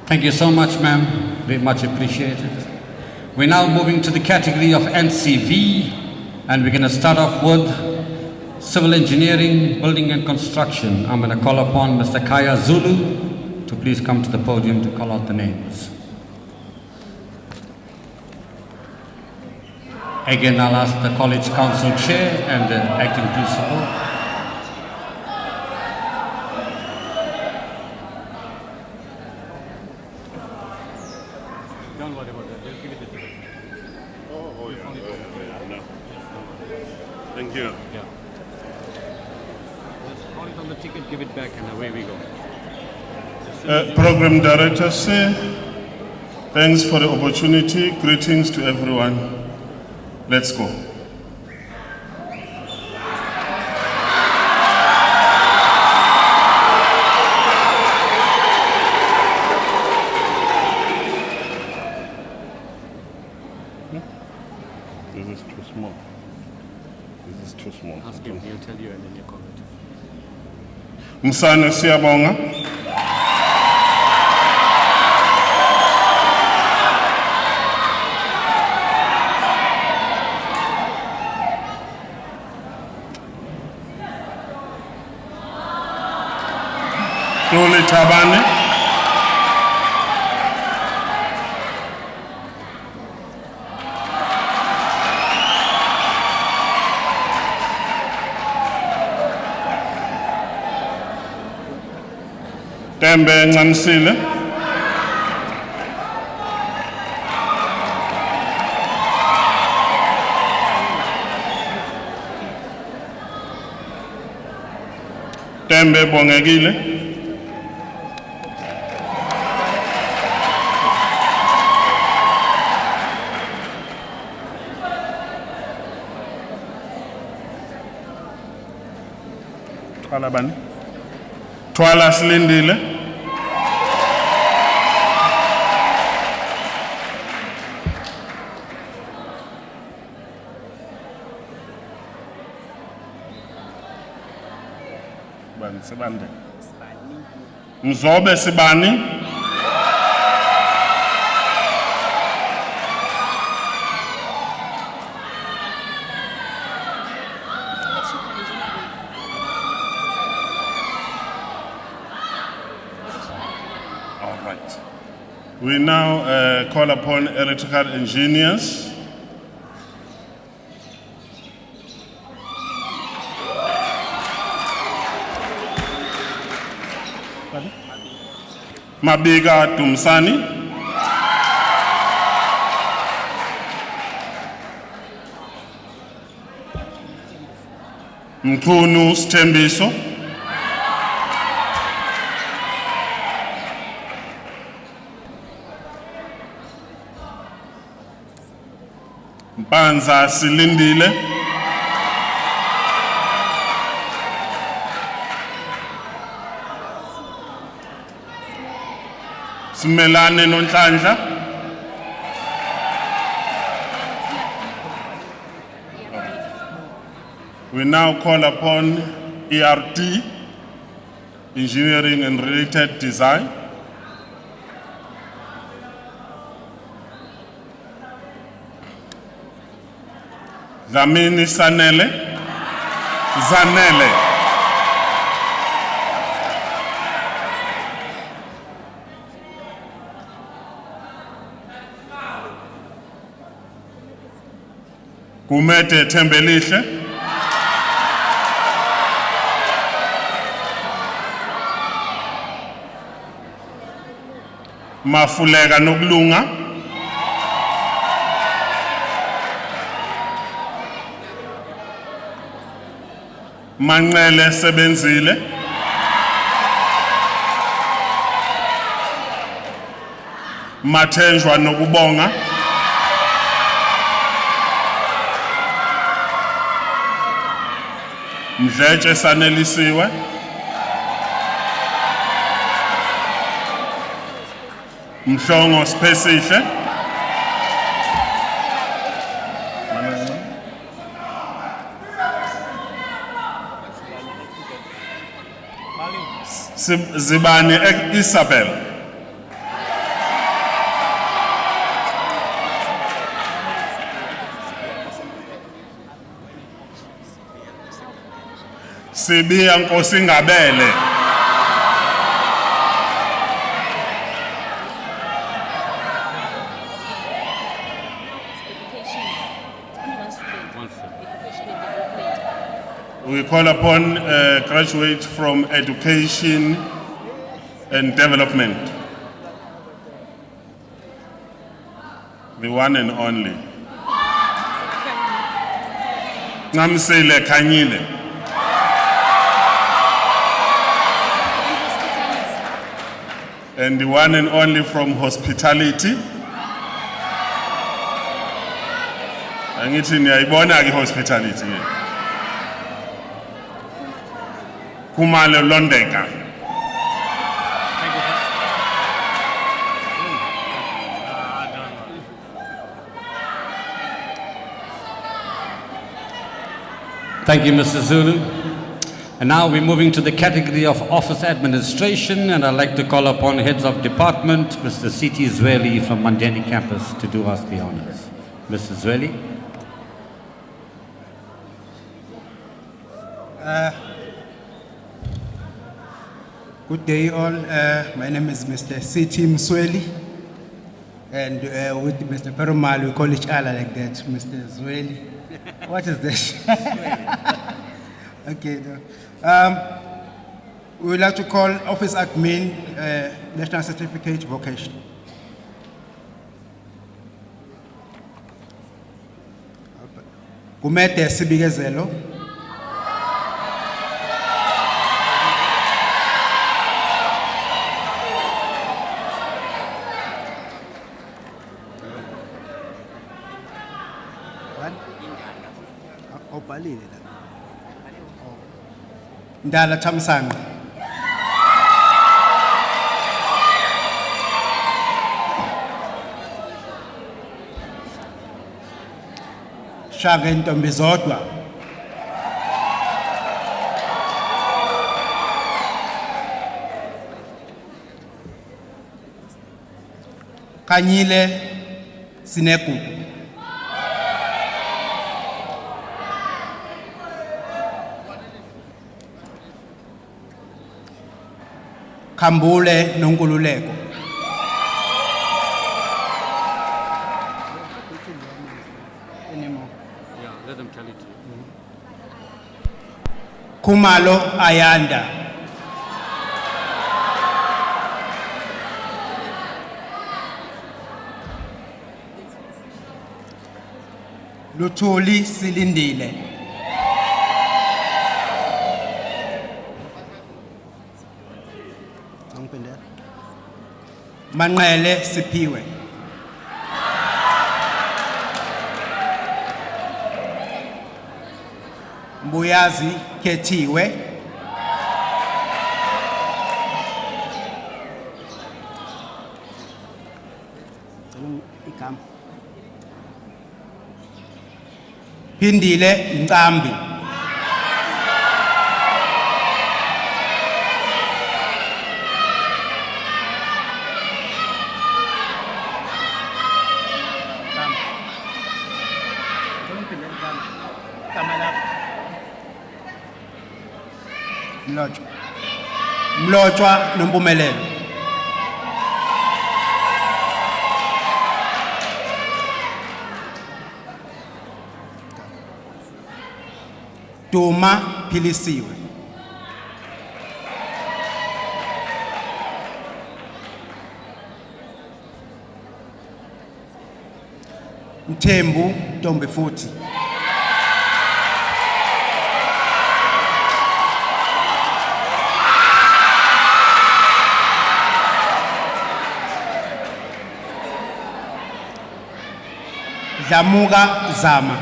Speaker 1: Thank you so much, ma'am. Very much appreciated. We're now moving to the category of NCV, and we're going to start off with civil engineering, building and construction. I'm going to call upon Mr. Kaya Zulu to please come to the podium to call out the names. Again, I'll ask the College Council Chair and the Acting Principal. Don't worry about that. They'll give it to you.
Speaker 7: Oh, yeah. No. Thank you.
Speaker 1: Yeah. Let's call it on the ticket, give it back, and away we go.
Speaker 7: Program Director, sir, thanks for the opportunity. Greetings to everyone. Let's go. This is too small. This is too small.
Speaker 1: Ask him, he'll tell you, and then you call it.
Speaker 7: Msana siyabonga. Tole Tabane. Tembe Ngamsile. Tembe Bongegile. Twala bani? Twala Silindile. Bani Sibande. Mzobe Sibani. All right. We now call upon electrical engineers. Mabiga Tumsani. Mkunu Stembiso. Mpanza Silindile, Simelane Nonhlanhla, we now call upon ERT, Engineering and Related Design. Dlamini Zanele. Kumete Tembelihle. Mafulega Nokulunga. Manqele Sebenzile. Mathenjwa Nokubonga. Mdletshe Sanelisiwe. Mhlongo Spesihle. Zibani Isabel. Sibiya Nkosi Ngabele. We call upon graduates from Education and Development. The one and only. Ngamsile Khanyile. And the one and only from Hospitality. Angithi niyayibona ke Hospitality. Kumalo Londeka.
Speaker 1: Thank you, Mr. Zulu. And now we're moving to the category of office administration, and I'd like to call upon heads of department, Mr. C.T. Zweli from Mandeni campus, to do us the honors. Mr. Zweli.
Speaker 9: Good day all. My name is Mr. C.T. Msweli, and with Mr. Perumal we call each other like that, Mr. Zweli. What is this? Okay. We would like to call Office Admin National Certificate Vocation. Kumete Sibikezelo. Ndala Chamsanga. Shaga Ntombi Zodwa. Kanyile Sineku. Kambule Nongululeko.
Speaker 1: Yeah, let them tell it to you.
Speaker 9: Kumalo Ayanda. Luthuli Silindile. Manqele Siphiwe. Mbuyazi Ketiwe. Pindile Nkambi. Mlotshwa Nompumelelo. Duma Philisiwe. Mthembu Ntombifuthi. Dlamuka Zama.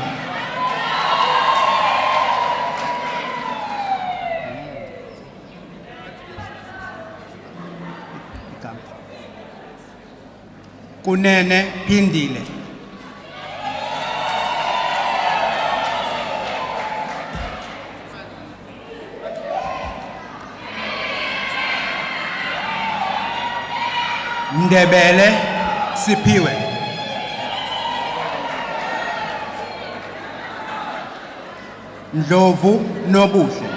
Speaker 9: Kunene Phindile. Ndebele Siphiwe. Ndlovu Nobuhle.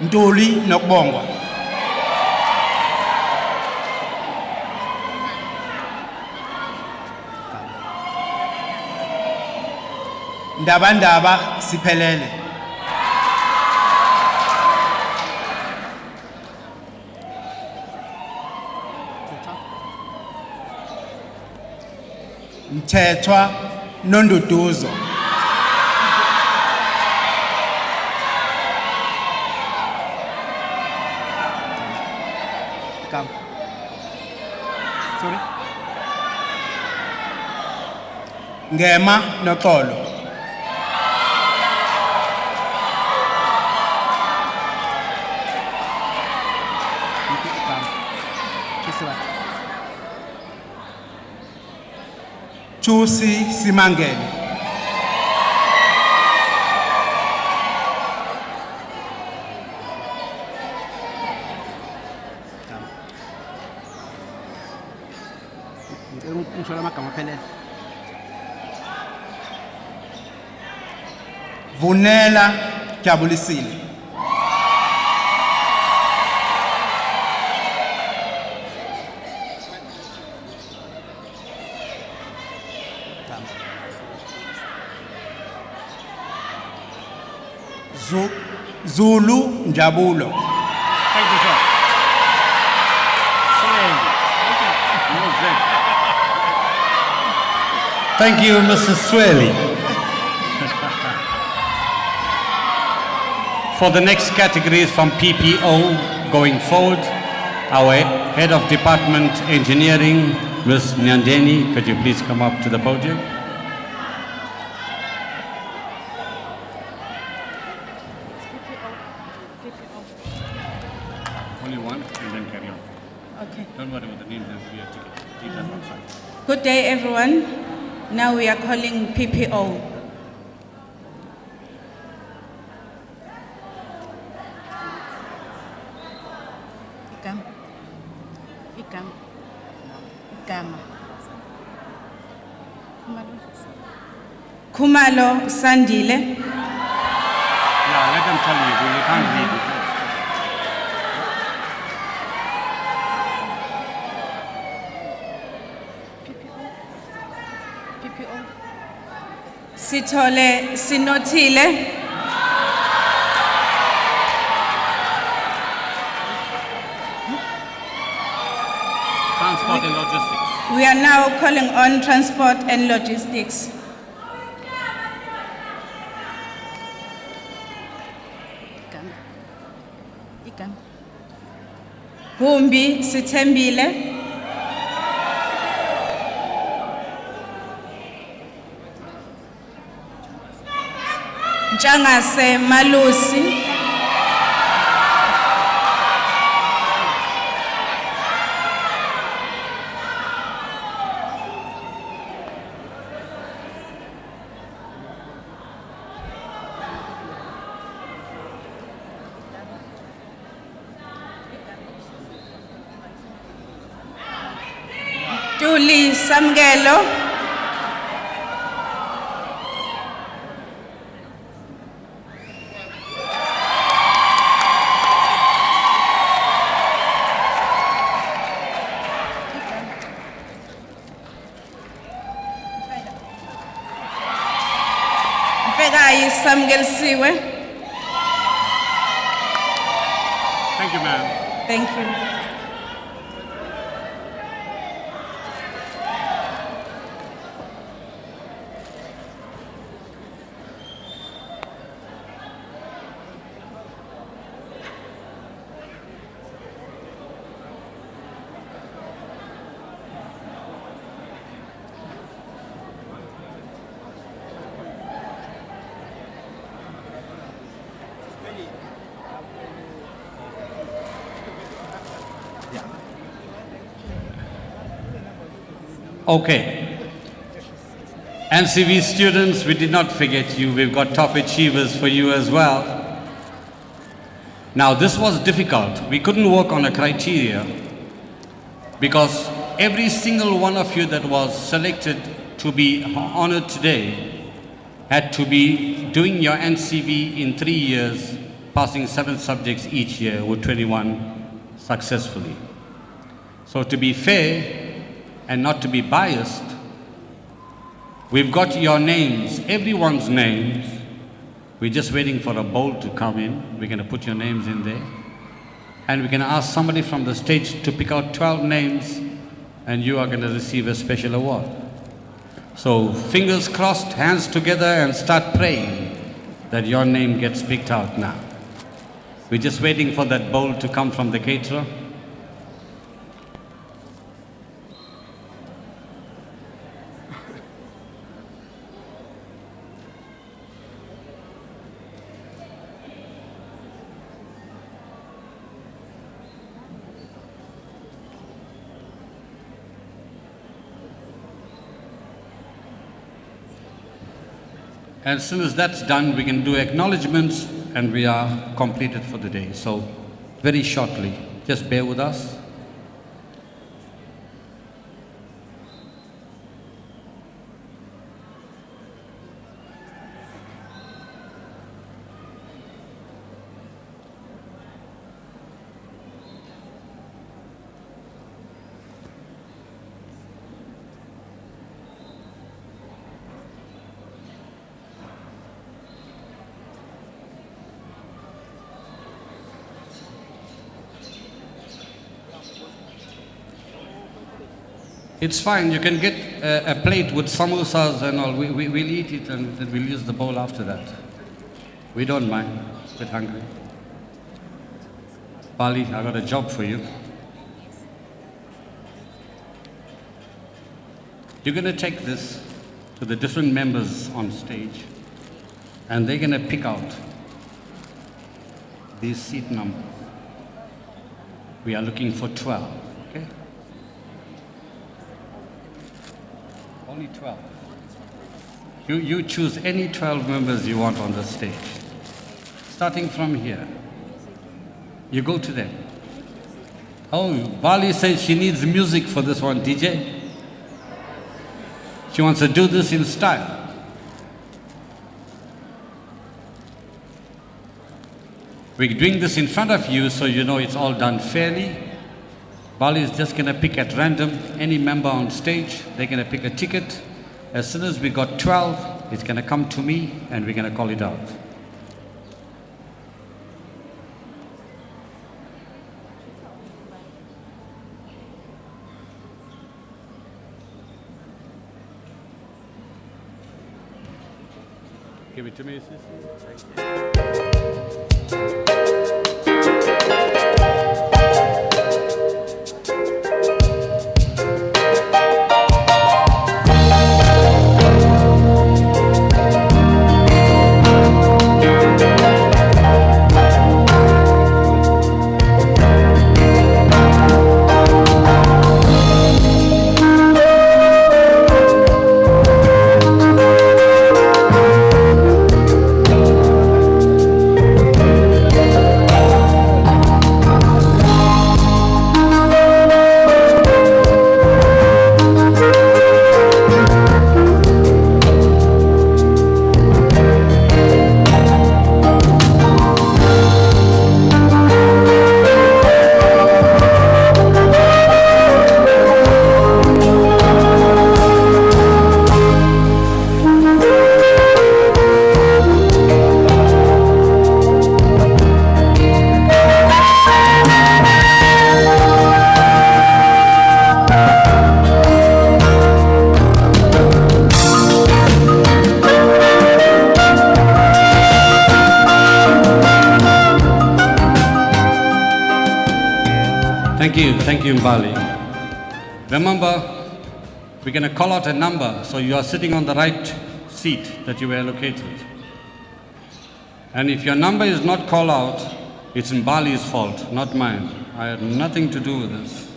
Speaker 9: Ntuli Nokubongwa. Ndabandaba Siphelele. Mthethwa Nonduduzo. Sorry. Ngema Noxolo. Chusi Simangele. Vunela Jabulisile. Zulu Njabulo.
Speaker 1: Thank you, sir. Thank you, Mrs. Swaley. For the next categories from PPO going forward, our Head of Department Engineering, Ms. Nyandeni, could you please come up to the podium? Only one and then carry on.
Speaker 10: Okay.
Speaker 1: Don't worry about the name, there's be a ticket. Leave that outside.
Speaker 10: Good day, everyone. Now we are calling PPO. Khumalo Sandile.
Speaker 1: Yeah, let them tell you, you can't read it.
Speaker 10: Sithole Sinotile.
Speaker 1: Transport and logistics.
Speaker 10: We are now calling on transport and logistics. Gumbi Sithembile, Njangase Malusi, Tuli Samgelo, Mfekayi Samgelisiwe.
Speaker 1: Thank you, ma'am.
Speaker 10: Thank you.
Speaker 1: Okay. NCV students, we did not forget you. We've got top achievers for you as well. Now, this was difficult. We couldn't work on a criteria because every single one of you that was selected to be honored today had to be doing your NCV in 3 years, passing 7 subjects each year with 21 successfully. So to be fair, and not to be biased, we've got your names, everyone's names. We're just waiting for a bowl to come in. We're going to put your names in there. And we're going to ask somebody from the stage to pick out 12 names, and you are going to receive a special award. So fingers crossed, hands together, and start praying that your name gets picked out now. We're just waiting for that bowl to come from the caterer. And as soon as that's done, we can do acknowledgments and we are completed for the day. So very shortly, just bear with us. It's fine, you can get a plate with samosas and all. We'll eat it and then we'll use the bowl after that. We don't mind, a bit hungry. Bali, I got a job for you. You're going to take this to the different members on stage and they're going to pick out these seat numbers. We are looking for 12, okay? Only 12. You choose any 12 members you want on the stage. Starting from here. You go to them. Oh, Bali says she needs music for this one, DJ. She wants to do this in style. We're doing this in front of you so you know it's all done fairly. Bali is just going to pick at random any member on stage. They're going to pick a ticket. As soon as we got 12, it's going to come to me and we're going to call it out. Give it to me, sis. Thank you, Mbali. Remember, we're going to call out a number, so you are sitting on the right seat that you were allocated. And if your number is not called out, it's Mbali's fault, not mine. I had nothing to do with this.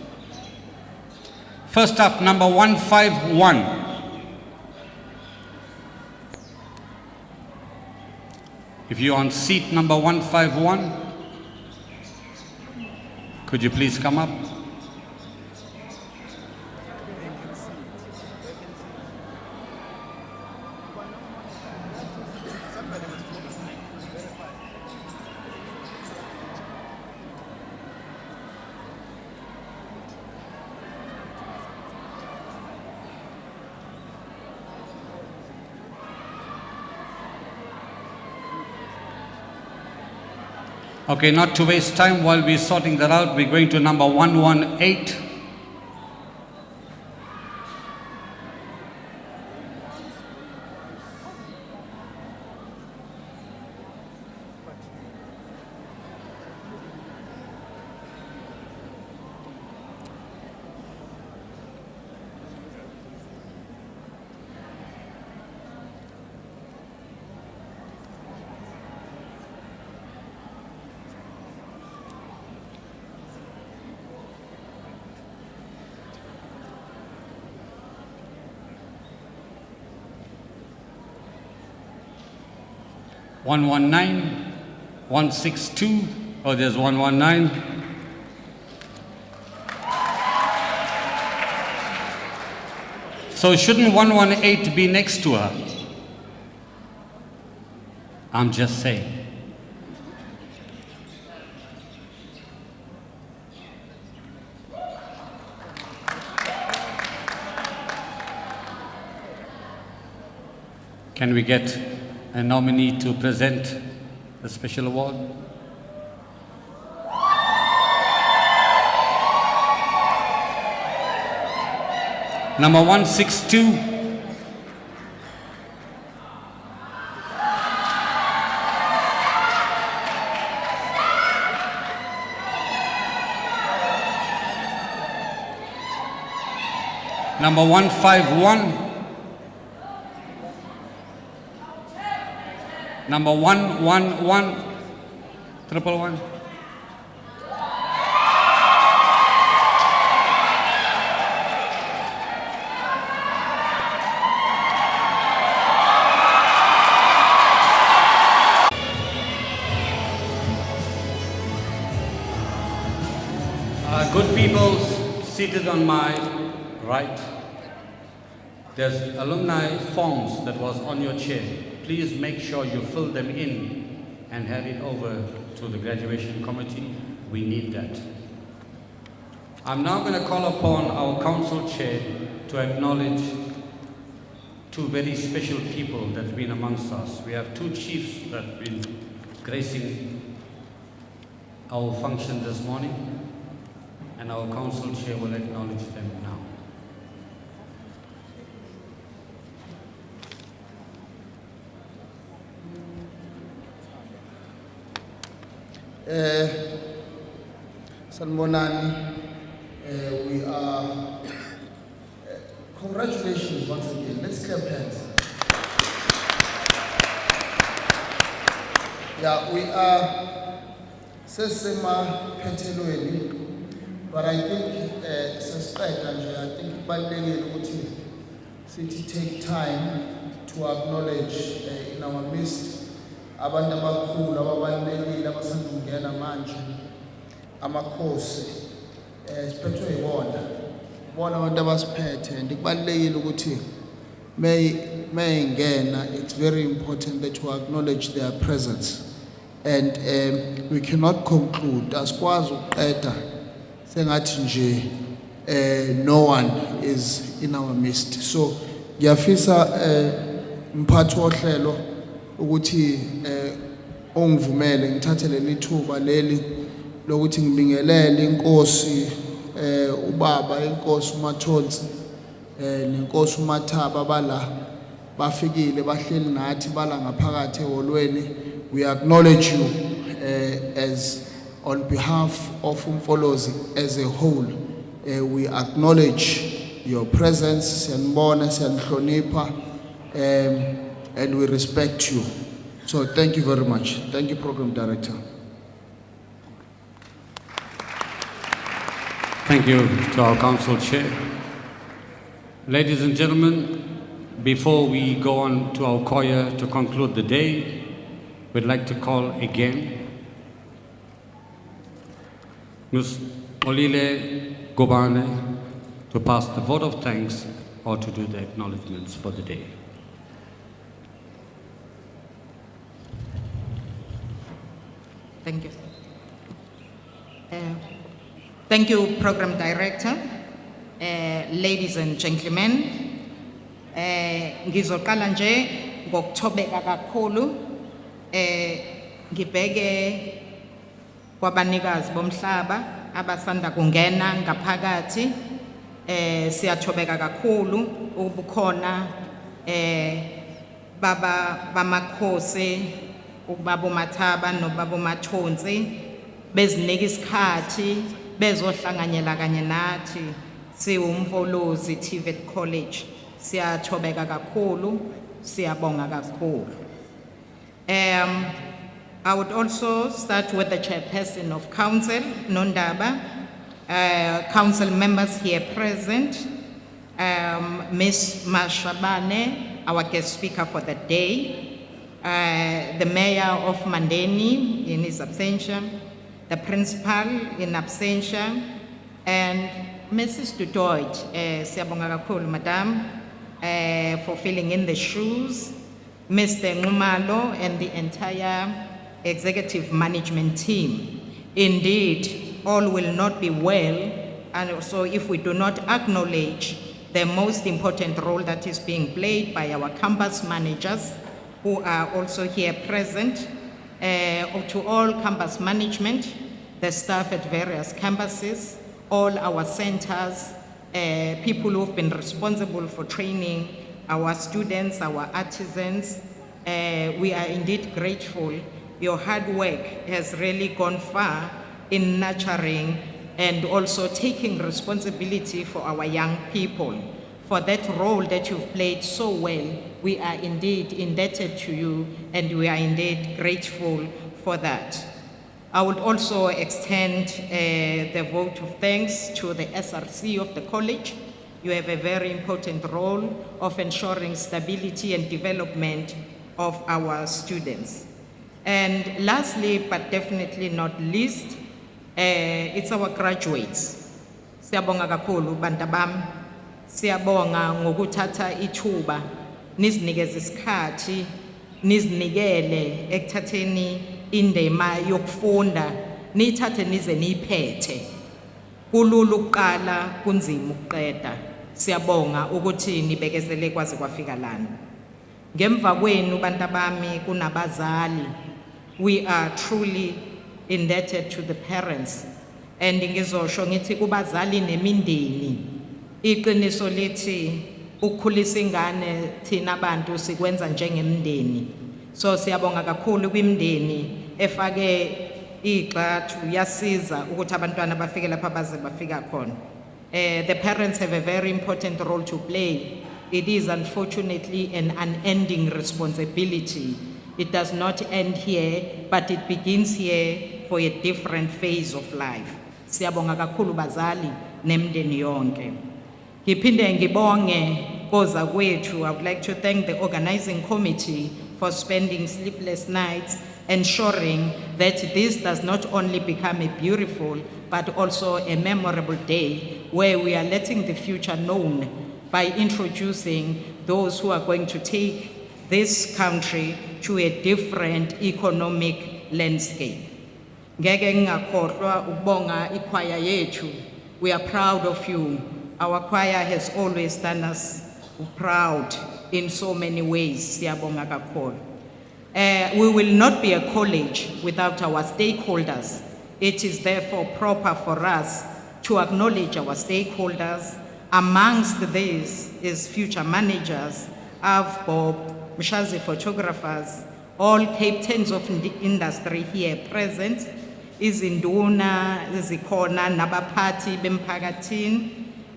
Speaker 1: First up, number 151. If you're on seat number 151, could you please come up? Okay, not to waste time while we're sorting that out, we're going to number 118. One 162. Oh, there's 119. So shouldn't 118 be next to her? I'm just saying. Can we get a nominee to present the special award? Number 162. Number 151. Number 111. Good people seated on my right. There's alumni forms that was on your chair. Please make sure you fill them in and hand it over to the graduation committee. We need that. I'm now going to call upon our council chair to acknowledge two very special people that have been amongst us. We have two chiefs that have been gracing our function this morning, and our council chair will acknowledge them now.
Speaker 3: Sanmonani, we are, congratulations once again. Let's clap hands. Yeah, we are Sesema Petelweni, but I think, suspect, I think City take time to acknowledge in our midst abantu abakhulu ababalulekile abasandungena manje amakhosi siphethwe yibona abantu abasiphethe and kubalulekile ukuthi mayingena it's very important that we acknowledge their presence and we cannot conclude asikwazi ukuqeda sengathi nje no one is in our midst. So ngiyafisa mphathi wohlelo ukuthi ongivumele ngithathe leli thuba leli lokuthi ngibingelele inkosi ubaba inkosi uMathonsi nenkosi uMathaba bala bafikile bahleli nathi bala ngaphakathi eholweni. We acknowledge you as on behalf of Umfolozi as a whole, we acknowledge your presence, siyanibona, siyanhlonipha, and we respect you. So thank you very much. Thank you, Program Director.
Speaker 1: Thank you to our council chair. Ladies and gentlemen, before we go on to our choir to conclude the day, we'd like to call again Ms. Olile Gobane to pass the vote of thanks or to do the acknowledgments for the day.
Speaker 11: Thank you. Thank you, Program Director. Ladies and gentlemen, ngizoqala nje ngokuthobeka kakhulu ngibheke kwabanikazi bomhlaba abasanda kungena ngaphakathi. Siyathobeka kakhulu ubukhona baba bamakhosi, ubaba uMathaba nobaba uMathonsi bezinika isikhathi bezohlanganyela kanye nathi siwumfolozi TVET College. Siyathobeka kakhulu, siyabonga kakhulu. I would also start with the chairperson of council, Nondaba, council members here present, Ms. Mashabane, our guest speaker for the day, the mayor of Mandeni in his absentia, the principal in absentia, and Mrs. Dudoit, siyabonga kakhulu, madam, for filling in the shoes, Mr. Ngumalo and the entire executive management team. Indeed, all will not be well, and also if we do not acknowledge the most important role that is being played by our campus managers, who are also here present, to all campus management, the staff at various campuses, all our centers, people who've been responsible for training our students, our artisans. We are indeed grateful. Your hard work has really gone far in nurturing and also taking responsibility for our young people. For that role that you've played so well, we are indeed indebted to you, and we are indeed grateful for that. I would also extend the vote of thanks to the SRC of the college. You have a very important role of ensuring stability and development of our students. And lastly, but definitely not least, it's our graduates. Siyabonga kakhulu bantu bami. Siyabonga ngokuthatha ithuba nizinikeze isikhathi nizinikele ekuthatheni indima yokufunda nithathe nize niphethe. Kulula ukuqala kunzima ukuqeda. Siyabonga ukuthi nibekezele kwaze kwafika lana. Ngemva kwenu bantu bami kunabazali. We are truly indebted to the parents. And ngizosho ngithi kubazali nemindeni. Iqiniso lithi ukukhulisa ingane thina abantu sikwenza njengemndeni. So siyabonga kakhulu kwimndeni efake igxathu yasiza ukuthi abantwana bafike lapha baze bafika khona. The parents have a very important role to play. It is unfortunately an unending responsibility. It does not end here, but it begins here for a different phase of life. Siyabonga kakhulu bazali nemndeni yonke. Ngiphinde ngibonge koza kwethu. I would like to thank the organizing committee for spending sleepless nights, ensuring that this does not only become a beautiful, but also a memorable day where we are letting the future known by introducing those who are going to take this country to a different economic landscape. Ngeke ngakhohlwa ukubonga ikwaya yethu. We are proud of you. Our choir has always done us proud in so many ways. Siyabonga kakhulu. We will not be a college without our stakeholders. It is therefore proper for us to acknowledge our stakeholders. Amongst these is future managers, AVBOB, Mshazi photographers, all captains of the industry here present, izinduna zikhona nabaphathi bemphakathini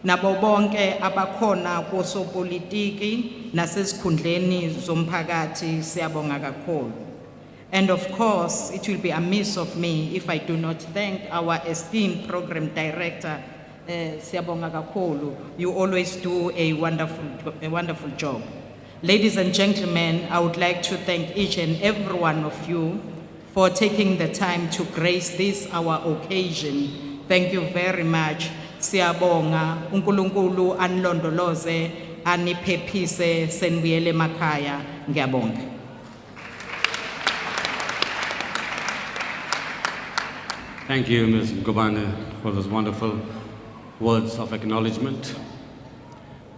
Speaker 11: nabo bonke abakhona kusopolitiki nasesikhundleni zomphakathi siyabonga kakhulu. And of course, it will be amiss of me if I do not thank our esteemed program director, siyabonga kakhulu. You always do a wonderful job. Ladies and gentlemen, I would like to thank each and every one of you for taking the time to grace this our occasion. Thank you very much. Siyabonga, uNkulunkulu anilondoloze, aniphephise, senibuyele emakhaya. Ngiyabonga.
Speaker 1: Thank you, Ms. Gubane, for those wonderful words of acknowledgement.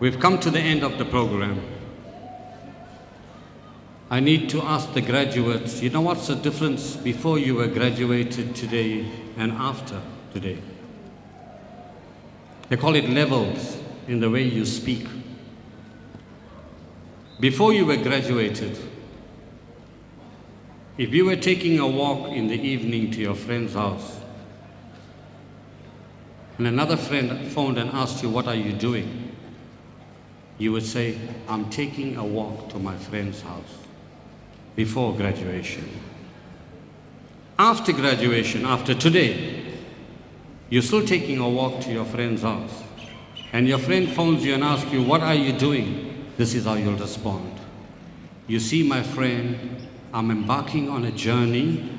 Speaker 1: We've come to the end of the program. I need to ask the graduates, you know what's the difference before you were graduated today and after today? They call it levels in the way you speak. Before you were graduated, if you were taking a walk in the evening to your friend's house, and another friend phoned and asked you, what are you doing? You would say, I'm taking a walk to my friend's house. Before graduation. After graduation, after today, you're still taking a walk to your friend's house, and your friend phones you and asks you, what are you doing? This is how you'll respond. You see, my friend, I'm embarking on a journey,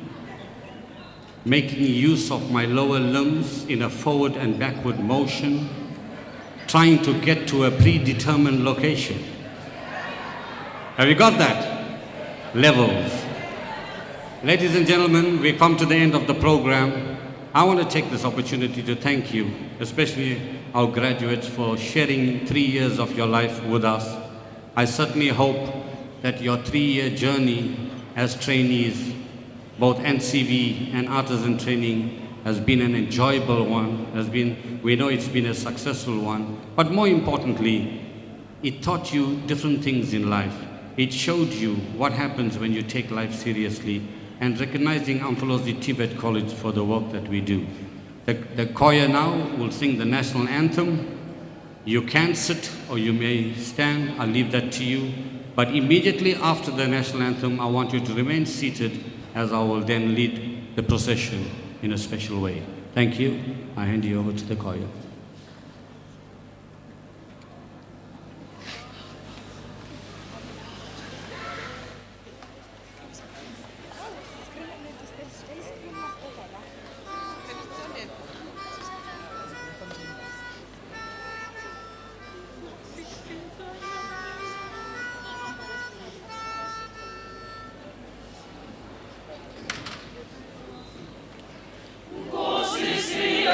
Speaker 1: making use of my lower limbs in a forward and backward motion, trying to get to a predetermined location. Have you got that? Levels. Ladies and gentlemen, we come to the end of the program. I want to take this opportunity to thank you, especially our graduates, for sharing 3 years of your life with us. I certainly hope that your 3-year journey as trainees, both NCV and Artisan training, has been an enjoyable one, we know it's been a successful one, but more importantly, it taught you different things in life. It showed you what happens when you take life seriously, and recognizing Amphalosi Tibet College for the work that we do. The choir now will sing the national anthem. You can sit or you may stand, I'll leave that to you. But immediately after the national anthem, I want you to remain seated as I will then lead the procession in a special way. Thank you. I hand you over to the choir.
Speaker 12: Sisi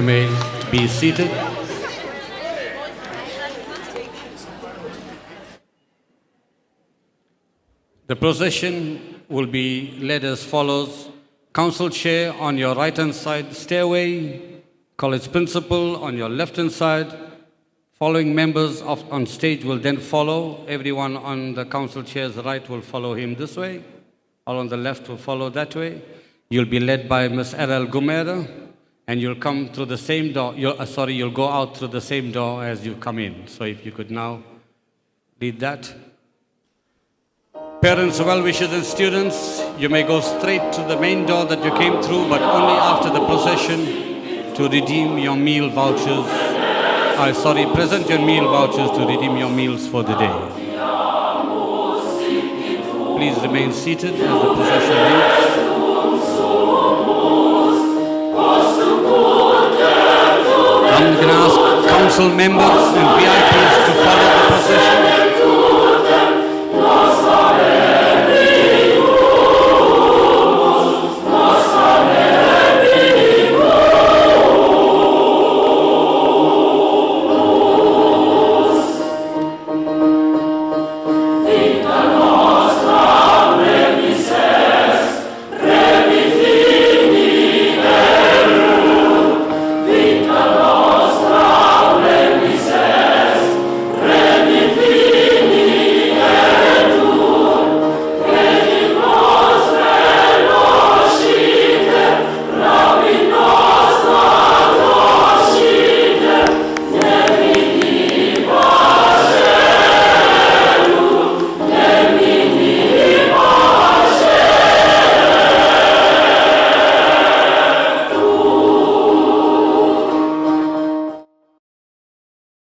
Speaker 1: may be seated. The procession will be led as follows. Council chair on your right-hand side, stairway, college principal on your left-hand side. Following members on stage will then follow. Everyone on the council chair's right will follow him this way. All on the left will follow that way. You'll be led by Ms. L.L. Gumera, and you'll come through the same door. You'll go out through the same door as you come in. So if you could now lead that. Parents, well-wishers and students, you may go straight to the main door that you came through, but only after the procession to redeem your meal vouchers. Present your meal vouchers to redeem your meals for the day. Please remain seated as the procession leaves. I'm going to ask council members and VIPs to follow the procession.